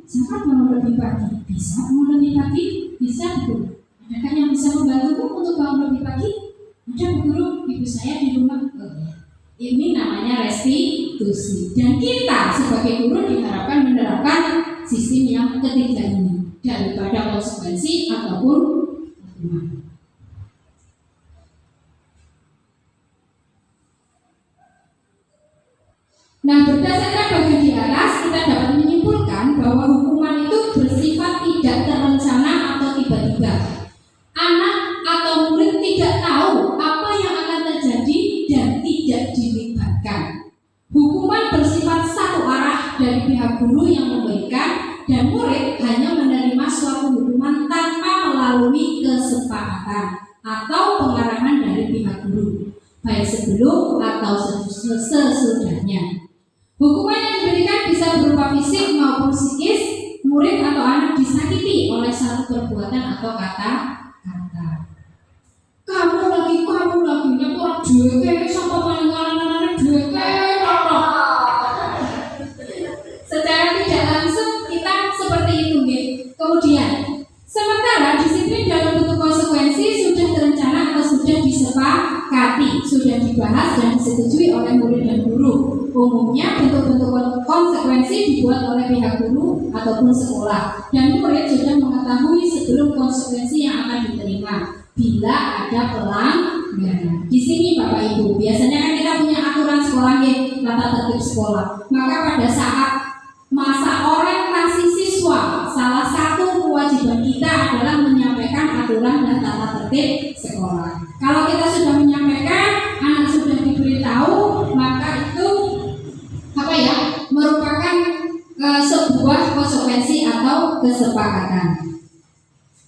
Speaker 1: siapa bangun lebih pagi? Bisa bangun lebih pagi? Bisa Bu Guru. Adakah yang bisa membantuku untuk bangun lebih pagi? Ada Bu Guru, ibu saya di rumah. Oh ya. Ini namanya restitusi. Dan kita sebagai guru diharapkan menerapkan sistem yang ketiga ini, daripada konsekuensi ataupun hukuman. Nah, berdasarkan bagian di atas, kita dapat menyimpulkan bahwa hukuman itu bersifat tidak terencana atau tiba-tiba. Anak atau murid tidak tahu apa yang akan terjadi dan tidak dilibatkan. Hukuman bersifat satu arah dari pihak guru yang memberikan, dan murid hanya menerima suatu hukuman tanpa melalui kesepakatan atau pengarahan dari pihak guru, baik sebelum atau sesudahnya. Hukuman yang diberikan bisa berupa fisik maupun psikis. Murid atau anak disakiti oleh satu perbuatan atau kata-kata. Kamu duwe sapa paling ngaran-ngaran duwe secara tidak langsung kita seperti itu nggih. Kemudian sementara disiplin dalam bentuk konsekuensi sudah terencana atau sudah disepakati, sudah dibahas dan disetujui oleh murid dan guru. Umumnya bentuk-bentuk konsekuensi dibuat oleh pihak guru ataupun sekolah, dan murid sudah mengetahui sebelum konsekuensi yang akan diterima bila ada pelanggaran. Di sini Bapak Ibu, biasanya kan kita punya aturan sekolah nih, tata tertib sekolah. Maka pada saat masa orientasi siswa, salah satu kewajiban kita adalah menyampaikan aturan dan tata tertib sekolah. Kalau kita sudah menyampaikan, anak sudah diberitahu, maka itu merupakan sebuah konsekuensi atau kesepakatan.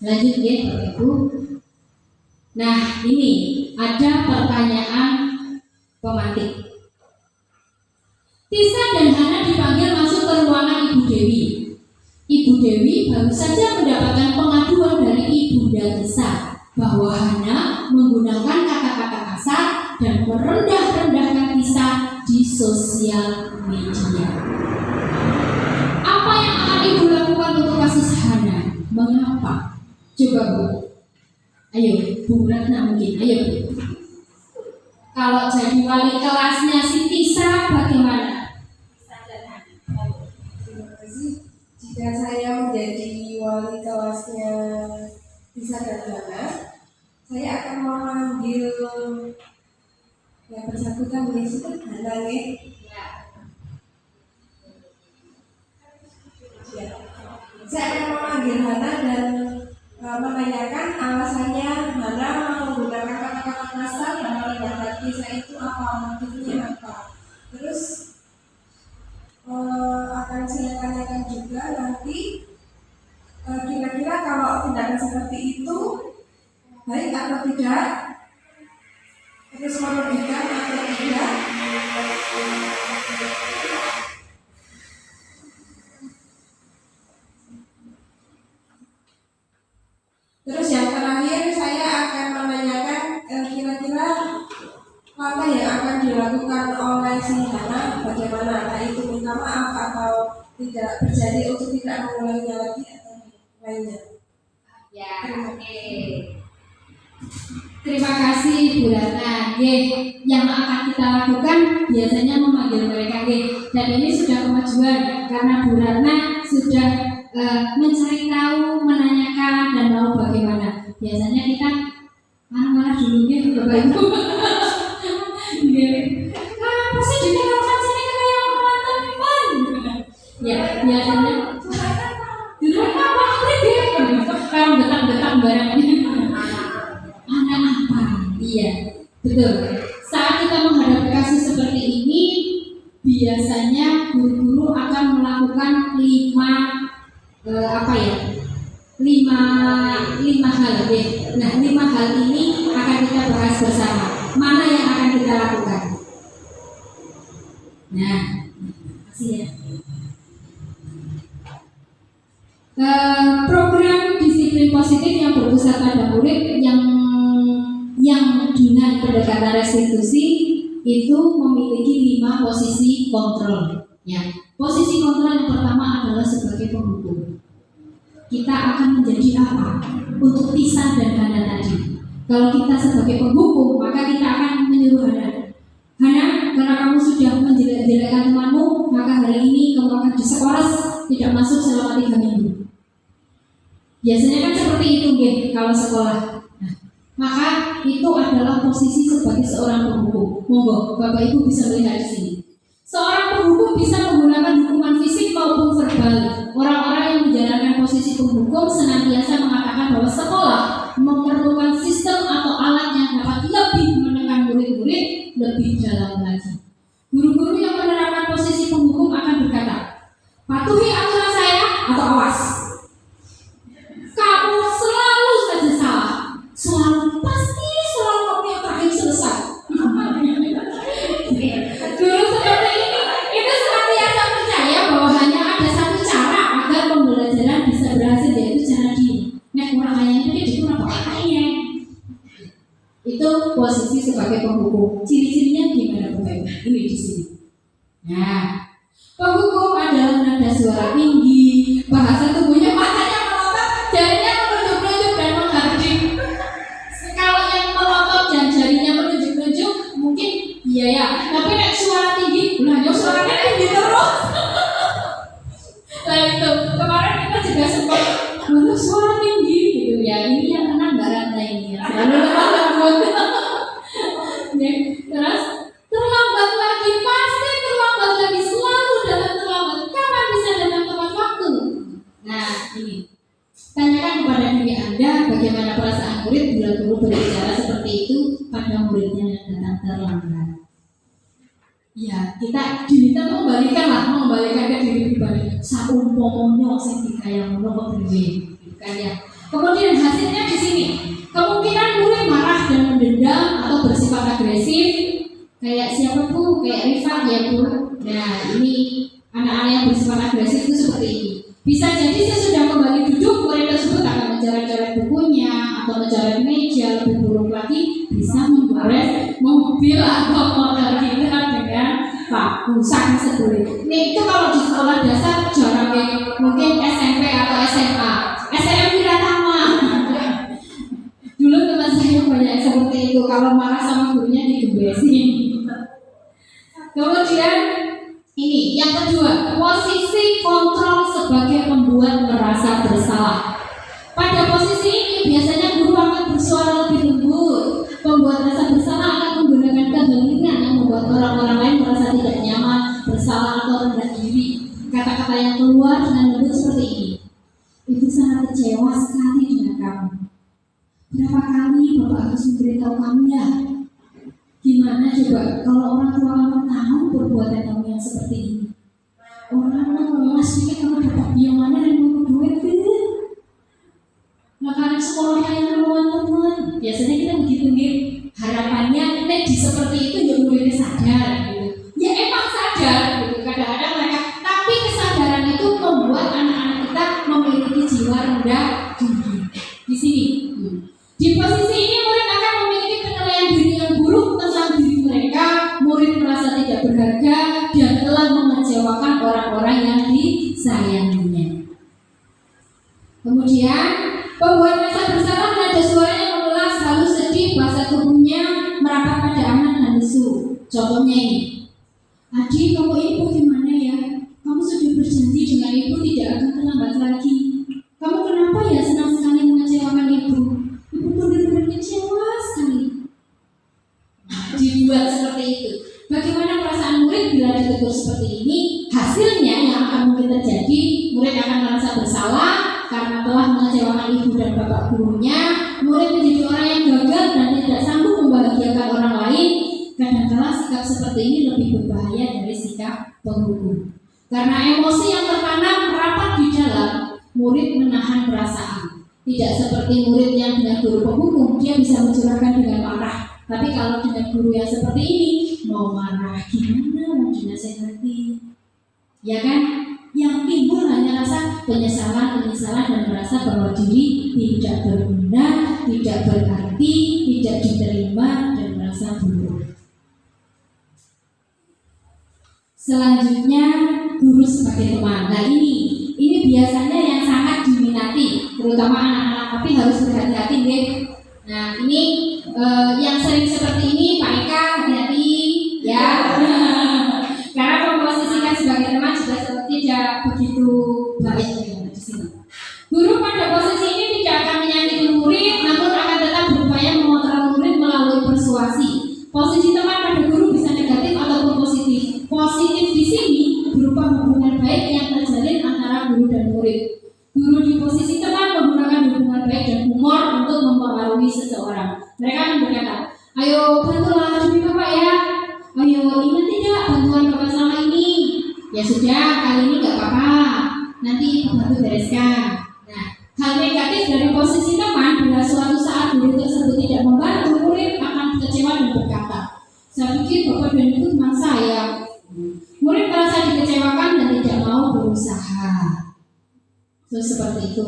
Speaker 1: Lanjut ya Bapak Ibu. Nah, ini ada pertanyaan pemantik. Tisa dan Hana dipanggil masuk ke ruangan Ibu Dewi. Ibu Dewi baru saja mendapatkan pengaduan dari Ibunda Tisa bahwa Hana menggunakan kata-kata kasar dan merendah-rendahkan Tisa di sosial media. Apa yang akan Ibu lakukan untuk kasus Hana? Mengapa? Coba Bu. Ayo, Bu Ratna mungkin. Ayo Bu. Kalau jadi wali kelasnya si Tisa bagaimana?
Speaker 5: Terima kasih. Jika saya menjadi wali kelasnya Tisa dan Hana, saya akan memanggil yang bersangkutan disebut Hana nih. Ya. Saya akan memanggil Hana dan menanyakan alasannya Hana menggunakan kata-kata kasar dan merendahkan Tisa itu apa, motifnya apa. Terus akan saya tanyakan juga nanti kira-kira kalau tindakan seperti itu baik atau tidak, terus merugikan atau tidak. Terus yang terakhir saya akan menanyakan kira-kira langkah yang akan dilakukan oleh si Hana bagaimana, nah itu minta maaf atau tidak berjanji untuk tidak mengulanginya lagi atau lainnya.
Speaker 1: Ya, oke. Terima kasih Bu Ratna. Yang akan kita lakukan biasanya memanggil mereka. Dan ini sudah kemajuan karena Bu Ratna sudah mencari tahu, menanyakan dan tahu bagaimana. Biasanya kita marah dulu ya Bapak Ibu. Pasti dikenalkan sini kayak teman-teman. Ya, biasanya dulu apa kalau betang-betang barangnya. Anak apa? Iya, betul. Saat kita menghadapi kasus seperti ini, biasanya guru-guru akan melakukan lima hal deh. Nah, 5 hal ini akan kita bahas bersama. Mana yang akan kita lakukan? Nah, kasih ya. Program disiplin positif yang berpusat pada murid yang dengan pendekatan restitusi itu memiliki 5 posisi kontrol. Ya, posisi kontrol yang pertama adalah sebagai penghukum. Kita akan menjadi apa untuk Tisa dan Hana tadi? Kalau kita sebagai penghukum, maka kita akan menyuruh Hana, karena kamu sudah menjelek-jelekkan temanmu, maka hari ini kamu akan diskores, tidak masuk selama 3 minggu. Biasanya kan seperti itu, kalau sekolah. Nah, maka itu adalah posisi sebagai seorang penghukum. Monggo, Bapak Ibu bisa melihat di sini. Seorang penghukum bisa menggunakan hukuman fisik maupun verbal. Orang-orang yang menjalankan posisi penghukum senantiasa mengatakan bahwa sekolah memerlukan sistem atau alat yang dapat lebih menekan murid-murid lebih dalam lagi. Guru-guru yang menerapkan posisi penghukum akan berkata, patuhi aturan saya atau awas. Kamu selalu saja salah. Pasti selalu kamu yang terakhir selesai. Guru seperti ini itu senantiasa percaya bahwa hanya ada satu cara agar pembelajaran bisa berhasil, yaitu cara diri. Nah, kurang hanya itu kurang apa. Itu posisi sebagai sebagai penghukum. Ciri-cirinya gimana Bapak Ibu? Ini di sini. Nah, penghukum adalah nada suara tinggi, bahasa tubuhnya, matanya melotot, jarinya menunjuk-nunjuk dan menghardik. Kalau yang melotot dan jarinya menunjuk-nunjuk, mungkin iya ya. Tapi nek suara tinggi, yo suaranya tinggi terus. Nah itu kemarin kita juga sempat suara tinggi gitu ya. Ini yang kena Mbak Ratna ini ya. Selalu lemah lembut. Terus terlambat lagi, pasti terlambat lagi, selalu datang terlambat. Kapan bisa datang tepat waktu? Nah ini, tanyakan kepada diri Anda bagaimana perasaan murid bila guru berbicara seperti itu pada muridnya yang datang terlambat. Ya, kita diminta mengembalikan ke diri pribadi. Saumpomonya sing dikaya ngono kok kan ya. Kemudian hasilnya di sini, kemungkinan murid marah dan mendendam atau bersifat agresif. Kayak siapa Bu? Kayak Rifat ya Bu. Nah, ini anak-anak yang bersifat agresif itu seperti ini. Bisa jadi sesudah kembali duduk, murid tersebut akan mencoret-coret bukunya atau mencoret meja. Lebih buruk lagi, bisa menggores mobil atau motor kita dengan paku saking sebelum. Ini itu kalau di sekolah dasar jarang yang mungkin SMP atau SMA. SMA Wiratama. Dulu teman saya banyak seperti itu, kalau marah sama gurunya digebesin. Kemudian ini yang kedua, posisi kontrol sebagai pembuat merasa bersalah. Pada posisi ini biasanya guru akan bersuara lebih lembut. Pembuat rasa bersalah akan menggunakan keheningan yang membuat orang-orang lain merasa tidak nyaman, bersalah atau rendah diri. Kata-kata yang keluar dengan lembut seperti ini. Itu sangat kecewa sekali dengan kamu. Berapa kali Bapak harus memberitahu kamu ya? Gimana coba kalau orang tua kamu tahu perbuatan kamu yang seperti ini? Orang mas pikir kamu dapat biaya mana dan mau duit gitu. Makanan sekolah yang teman-teman. Biasanya kita begitu nih. Harapannya nek di seperti itu yang muridnya sadar gitu. Ya emang sadar gitu. Kadang-kadang mereka, tapi kesadaran itu membuat anak-anak kita memiliki jiwa rendah diri. Di sini. Di posisi ini murid akan memiliki penilaian diri yang buruk tentang diri mereka. Murid merasa tidak berharga dan telah mengecewakan orang-orang yang disayanginya. Kemudian pembuat rasa bersalah, nada suaranya memelas, halus, sedih, bahasa tubuhnya merapat pada anak dan lesu. Contohnya ini, adik kamu ini bagaimana ya? Kamu sudah berjanji dengan ibu tidak akan terlambat lagi. Kamu kenapa ya senang sekali mengecewakan ibu? Ibu benar-benar kecewa sekali. Dibuat seperti itu. Bagaimana perasaan murid bila ditegur seperti ini? Hasilnya yang akan mungkin terjadi, murid akan merasa bersalah karena telah mengecewakan ibu dan bapak gurunya. Murid menjadi orang yang gagal dan tidak sanggup membahagiakan orang lain. Kadang-kala sikap seperti ini lebih berbahaya dari sikap penghukum. Karena emosi yang tertanam rapat di dalam, murid menahan perasaan. Tidak seperti murid yang dengan guru penghukum, dia bisa mencurahkan dengan marah. Tapi kalau dengan guru yang seperti ini, mau marah gimana, mau dinasehati, ya kan? Yang timbul hanya rasa penyesalan dan merasa bahwa diri tidak berguna, tidak berarti, tidak diterima dan merasa buruk. Selanjutnya, guru sebagai teman. Nah ini biasanya yang sangat diminati, terutama anak-anak, tapi harus berhati-hati deh. Nah ini yang sering seperti ini, Pak Eka hati-hati ya. Karena memposisikan sebagai teman juga tidak begitu baik di sini. Guru pada posisi ini tidak akan menyakiti murid, namun akan tetap berupaya mengontrol murid melalui persuasi. Posisi teman pada guru bisa negatif ataupun positif. Positif di sini berupa hubungan baik yang terjalin antara guru dan murid. Guru di posisi teman menggunakan hubungan baik dan humor untuk mempengaruhi seseorang. Mereka akan berkata, ayo bantulah demi Bapak ya. Ayo ingat tidak bantuan Bapak selama ini. Ya sudah, kali ini gak apa-apa. Nanti Bapak bereskan. Nah, hal negatif dari posisi teman bila suatu saat guru tersebut tidak membantu, murid akan kecewa dan berkata, saya pikir Bapak dan Ibu teman saya. Murid merasa dikecewakan dan tidak mau berusaha. Seperti itu.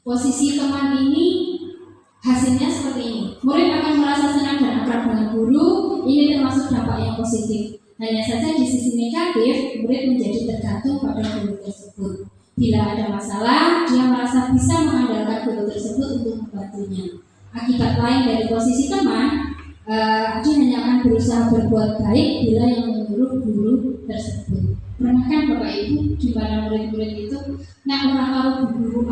Speaker 1: Posisi teman ini hasilnya seperti ini. Murid akan merasa guru, ini termasuk dampak yang positif. Hanya saja di sisi negatif, murid menjadi tergantung pada guru tersebut. Bila ada masalah, dia merasa bisa mengandalkan guru tersebut untuk membantunya. Akibat lain dari posisi teman, dia hanya akan berusaha berbuat baik bila yang menyuruh guru tersebut. Pernah kan Bapak Ibu di mana murid-murid itu nak orang taruh guru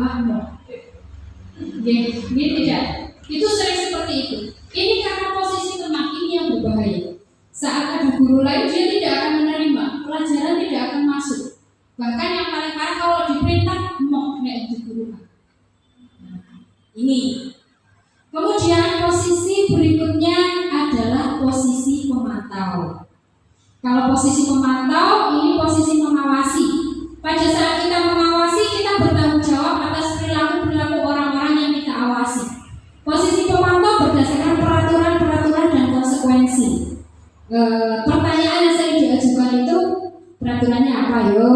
Speaker 1: ini tidak. Itu sering seperti itu. Ini karena posisi teman ini yang berbahaya. Saat ada guru lain dia tidak akan menerima, pelajaran tidak akan masuk. Bahkan yang paling parah kalau diperintah mau naik di guru. Ini. Kemudian posisi berikutnya adalah posisi pemantau. Kalau posisi pemantau, ini posisi mengawasi. Pada saat kita mengawasi, kita bertanggung jawab atas perilaku orang-orang yang kita awasi. Posisi pemantau berdasarkan peraturan-peraturan dan konsekuensi. Pertanyaan yang sering diajukan itu, peraturannya apa? Yo,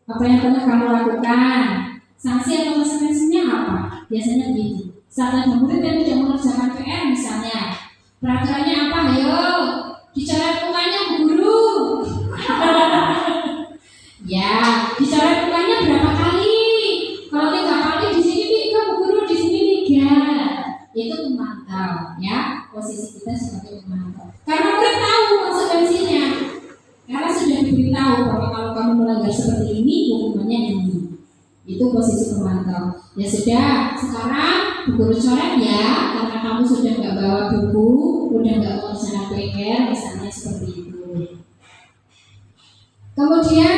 Speaker 1: apa yang pernah kamu lakukan? Sanksi atau konsekuensinya apa? Biasanya begitu. Saat ada murid yang tidak mengerjakan PR misalnya, peraturannya apa? Ayo, dicoret mukanya Bu Guru. Ya, dicoret mukanya berapa kali? Kalau 3 kali di sini 3, Bu Guru di sini 3. Itu pemantau, ya. Posisi kita sebagai pemantau. Karena murid tahu konsekuensinya. Karena sudah diberitahu bahwa kalau kamu melanggar seperti ini, hukumannya ini. Itu posisi pemantau. Ya sudah, sekarang Bu Guru coret ya, karena kamu sudah nggak bawa buku, udah nggak mengerjakan PR, misalnya seperti itu. Kemudian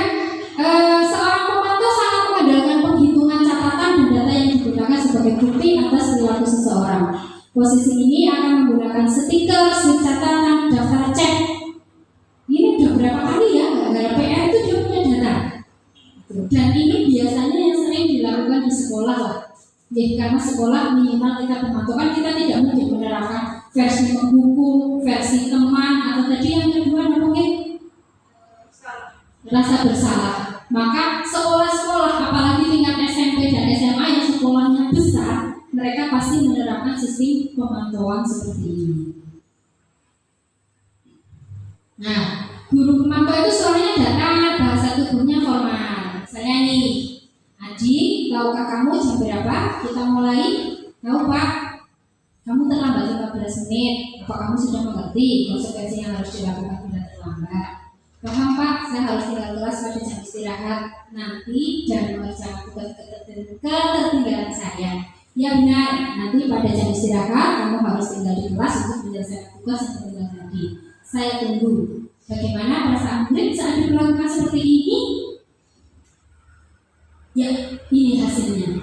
Speaker 1: seorang pemantau sangat mengandalkan penghitungan catatan dan data yang digunakan sebagai bukti atas perilaku seseorang. Posisi ini akan menggunakan stiker, slip catatan, daftar cek. Ini udah berapa kali ya nggak PR itu dia punya data. Dan ini biasanya yang sering dilakukan di sekolah lah. Ya, karena sekolah minimal kita pemantau, kan kita tidak mungkin menerapkan versi penghukum, versi teman, atau tadi yang kedua mungkin rasa bersalah. Maka sekolah-sekolah, apalagi tingkat SMP dan SMA yang sekolahnya besar, mereka pasti menerapkan sistem pemantauan seperti ini. Nah, guru pemantau itu soalnya datang, bahasa tubuhnya formal. Misalnya nih, Adi, tahukah kamu jam berapa kita mulai? Tahu Pak? Kamu terlambat 15 menit. Apa kamu sudah mengerti konsekuensi yang harus dilakukan bila terlambat? Paham Pak? Saya harus tinggal kelas pada jam istirahat. Nanti jangan mengerjakan tugas ketertinggalan saya. Ya benar, nanti pada jam istirahat kamu harus tinggal di kelas untuk menyelesaikan tugas yang tertinggal tadi. Saya tunggu. Bagaimana perasaan murid saat diperlakukan seperti ini? Ya, ini hasilnya.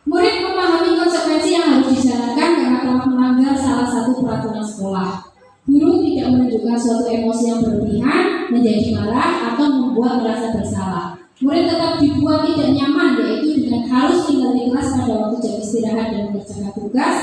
Speaker 1: Murid memahami konsekuensi yang harus dijalankan karena telah melanggar salah satu peraturan sekolah. Guru tidak menunjukkan suatu emosi yang berlebihan, menjadi marah atau membuat merasa bersalah. Murid tetap dibuat tidak nyaman, yaitu dengan harus tinggal di kelas pada waktu jam istirahat dan mengerjakan tugas.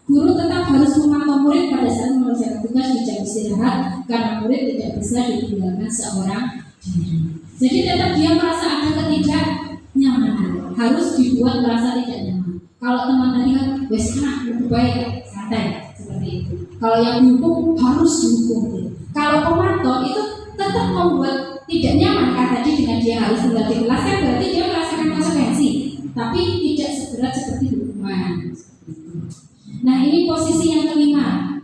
Speaker 1: Guru tetap harus memantau murid pada saat mengerjakan tugas di jam istirahat karena murid tidak bisa ditinggalkan seorang diri. Jadi tetap dia merasa ada ketidaknyamanan, harus dibuat merasa tidak nyaman. Kalau teman tadi kan, wes lebih baik santai seperti itu. Kalau yang dihukum harus dihukum. Kalau pemantau itu tetap membuat tidak nyaman karena tadi dengan dia harus tinggal di kelas kan berarti dia merasakan konsekuensi, tapi tidak seberat seperti hukuman. Nah ini posisi yang kelima.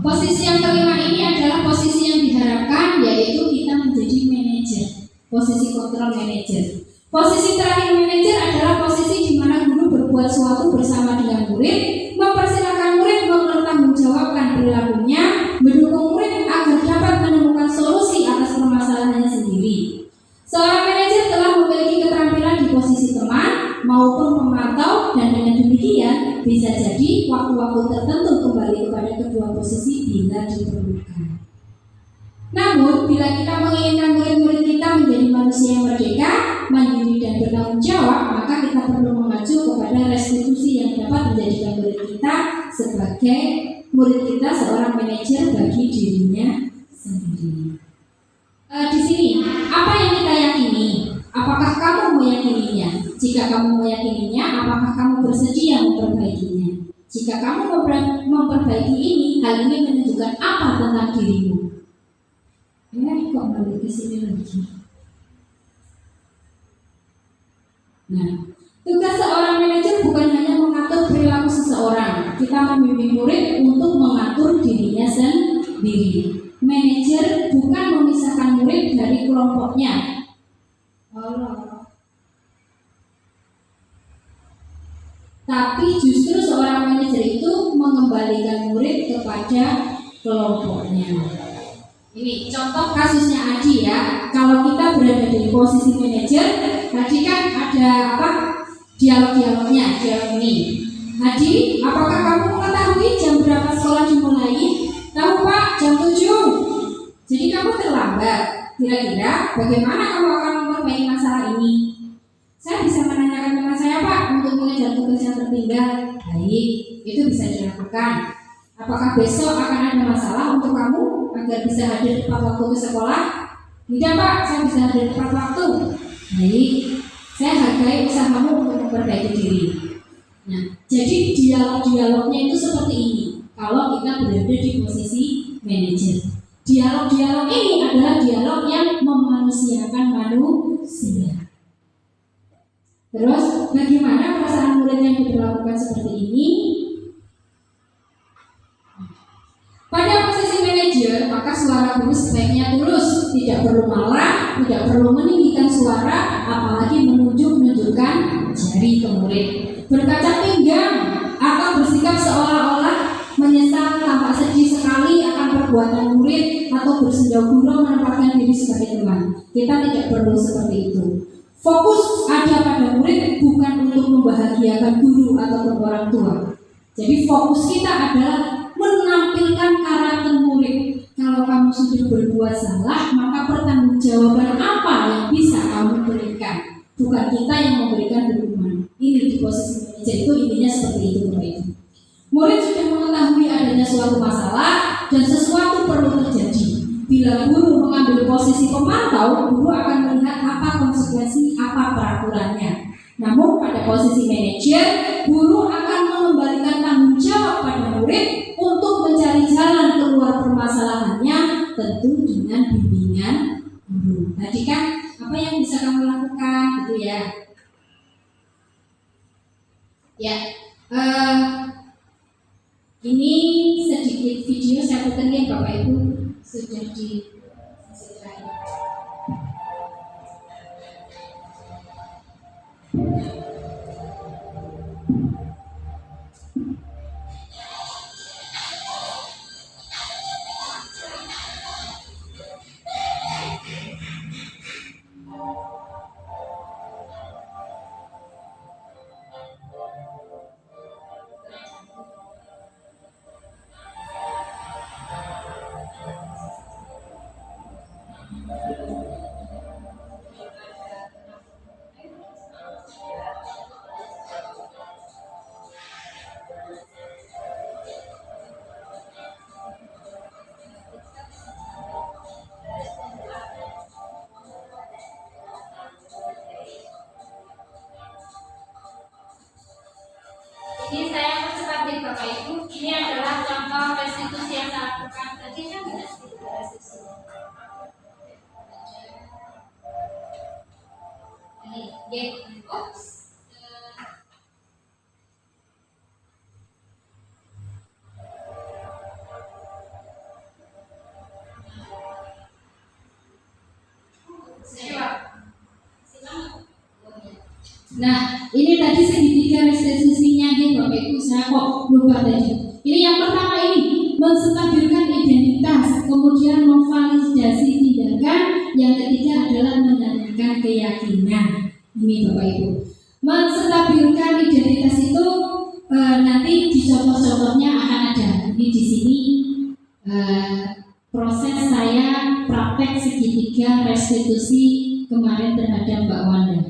Speaker 1: Posisi yang kelima ini adalah posisi yang diharapkan, yaitu kita menjadi manajer, posisi kontrol manajer. Posisi terakhir manajer adalah posisi di mana guru berbuat sesuatu bersama dengan murid, mempersilahkan murid mempertanggungjawabkan perilakunya, mendukung murid agar dapat menemukan solusi atas permasalahannya sendiri. Seorang manajer telah memiliki keterampilan di posisi teman maupun pemantau, dan dengan demikian bisa jadi waktu-waktu tertentu kembali kepada kedua posisi bila diperlukan. Namun, bila kita menginginkan murid-murid kita menjadi manusia yang merdeka, mandiri dan bertanggung jawab, maka kita perlu mengacu kepada restitusi yang dapat menjadikan murid kita sebagai murid kita seorang manajer bagi dirinya sendiri. Di sini, apa yang kita yakini? Apakah kamu meyakininya? Jika kamu meyakininya, apakah kamu bersedia memperbaikinya? Jika kamu memperbaiki ini, hal ini menunjukkan apa tentang dirimu? Kok balik ke sini lagi? Nah, tugas seorang manajer bukan hanya mengatur perilaku seseorang. Kita membimbing murid untuk mengatur dirinya sendiri. Manajer bukan memisahkan murid dari kelompoknya. Tapi justru seorang manajer itu mengembalikan murid kepada kelompoknya. Ini contoh kasusnya Adi ya. Kalau kita berada di posisi manajer, tadi kan ada apa? Dialog ini. Adi, apakah kamu mengetahui jam berapa sekolah dimulai? Tahu Pak, jam 7. Jadi kamu terlambat. Kira-kira bagaimana kamu akan memperbaiki masalah ini? Saya bisa menanyakan teman saya Pak untuk mengejar tugas yang tertinggal. Baik, itu bisa dilakukan. Apakah besok akan ada masalah untuk kamu agar bisa hadir tepat waktu ke sekolah? Tidak Pak, saya bisa hadir tepat waktu. Baik, saya hargai usahamu untuk memperbaiki diri. Nah, jadi dialog-dialognya itu seperti ini. Kalau kita berada di posisi manajer, dialog-dialog ini adalah dialog yang memanusiakan manusia. Terus, bagaimana perasaan murid yang diperlakukan seperti ini? Pada posisi manajer, maka suara guru sebaiknya tulus, tidak perlu marah, tidak perlu meninggikan suara, apalagi menunjukkan jari ke murid. Berkaca pinggang atau bersikap seolah-olah menyesal tampak sedih sekali akan perbuatan murid atau bersenda gurau menempatkan diri sebagai teman. Kita tidak perlu seperti itu. Fokus ada pada murid bukan untuk membahagiakan guru atau orang tua. Jadi fokus kita adalah menampilkan karakter murid. Kalau kamu sudah berbuat salah, maka pertanggungjawaban apa yang bisa kamu berikan? Bukan kita yang memberikan hukuman. Ini di posisi manajer itu intinya seperti itu Bapak Ibu. Murid sudah mengetahui adanya suatu masalah dan sesuatu perlu terjadi. Bila guru mengambil posisi pemantau, guru akan melihat apa konsekuensi, apa peraturannya. Namun pada posisi manajer, guru akan mengembalikan tanggung jawab pada murid untuk mencari jalan keluar permasalahannya, tentu dengan bimbingan guru. Tadi kan apa yang bisa kamu lakukan, gitu ya? Ya, ini sedikit video saya putarkan Bapak Ibu sudah di Ini saya percepat nih Bapak Ibu. Ini adalah contoh restitusi yang saya lakukan. Tadi kan tidak sedikit restitusi. Ini, oops. Nah, ini tadi segitiga restitusinya nih Bapak Ibu, saya kok lupa tadi. Ini yang pertama ini menstabilkan identitas, kemudian memvalidasi tindakan, yang ketiga adalah menanyakan keyakinan. Ini Bapak Ibu. Menstabilkan identitas itu nanti di contoh-contohnya akan ada. Ini di sini proses saya praktek segitiga restitusi kemarin terhadap Mbak Wanda.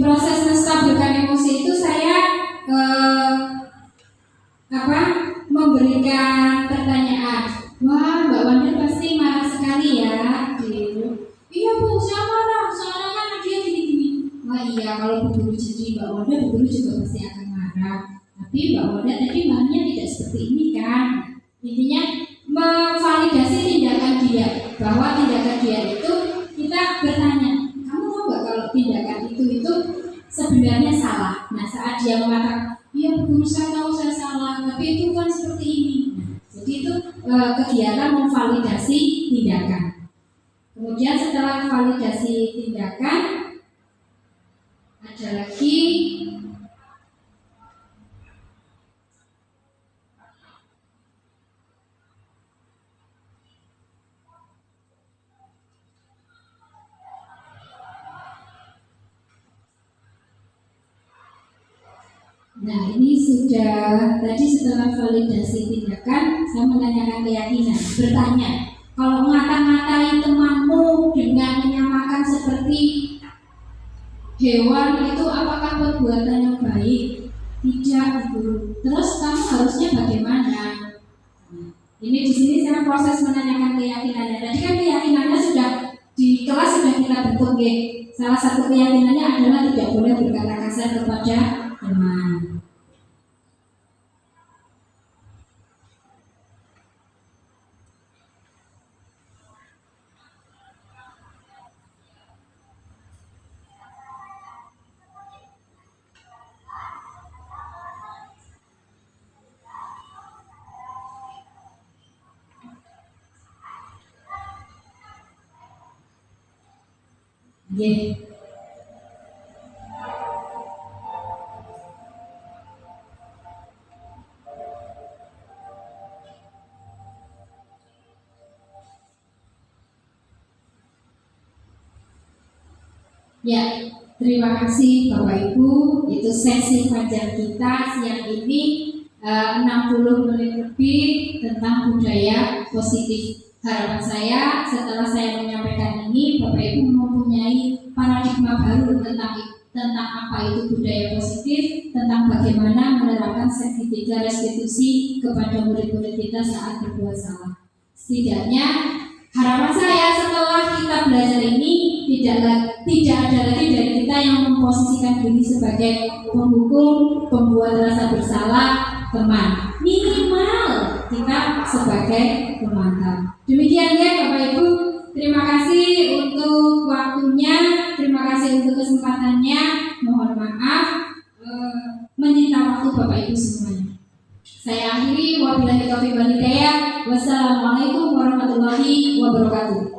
Speaker 1: proses menstabilkan emosi itu saya memberikan pertanyaan. Wah, Mbak Wanda pasti marah sekali ya. Gitu. Iya Bu, saya marah. Soalnya kan dia gini-gini. Wah iya, kalau Bu Guru jadi Mbak Wanda, Bu Guru juga pasti akan marah. Tapi Mbak Wanda tadi marahnya tidak seperti ini kan. Intinya memvalidasi tindakan dia, bahwa tindakan dia itu kita bertanya, kamu tahu nggak kalau tindakan itu sebenarnya salah. Nah saat dia mengatakan, iya Bu Guru saya tahu saya salah, tapi itu kan seperti ini. Jadi itu kegiatan memvalidasi tindakan. Kemudian setelah validasi tindakan, ada lagi nah ini sudah tadi setelah validasi tindakan saya menanyakan keyakinan, bertanya kalau ngata-ngatain temanmu dengan menyamakan seperti hewan itu apakah perbuatan yang baik? Tidak, Bu. Terus kamu harusnya bagaimana? Ini di sini saya proses menanyakan keyakinannya. Tadi kan keyakinannya sudah di kelas sudah kita bentuk ya. Salah satu keyakinannya adalah tidak boleh berkata kasar kepada teman. Yeah. Ya, terima kasih Bapak Ibu. Itu sesi panjang kita siang ini 60 menit lebih tentang budaya positif. Harapan saya setelah saya menyampaikan ini, Bapak Ibu mempunyai paradigma baru tentang apa itu budaya positif, tentang bagaimana menerapkan segitiga restitusi kepada murid-murid kita saat berbuat salah. Setidaknya harapan saya setelah kita belajar ini tidak ada lagi dari kita yang memposisikan diri sebagai penghukum, pembuat rasa bersalah teman. Minimal kita sebagai pemantau. Demikian ya Bapak Ibu. Terima kasih untuk waktunya, terima kasih untuk kesempatannya. Mohon maaf menyita waktu Bapak Ibu semuanya. Saya akhiri, wabillahi taufiq wal hidayah. Wassalamualaikum warahmatullahi wabarakatuh.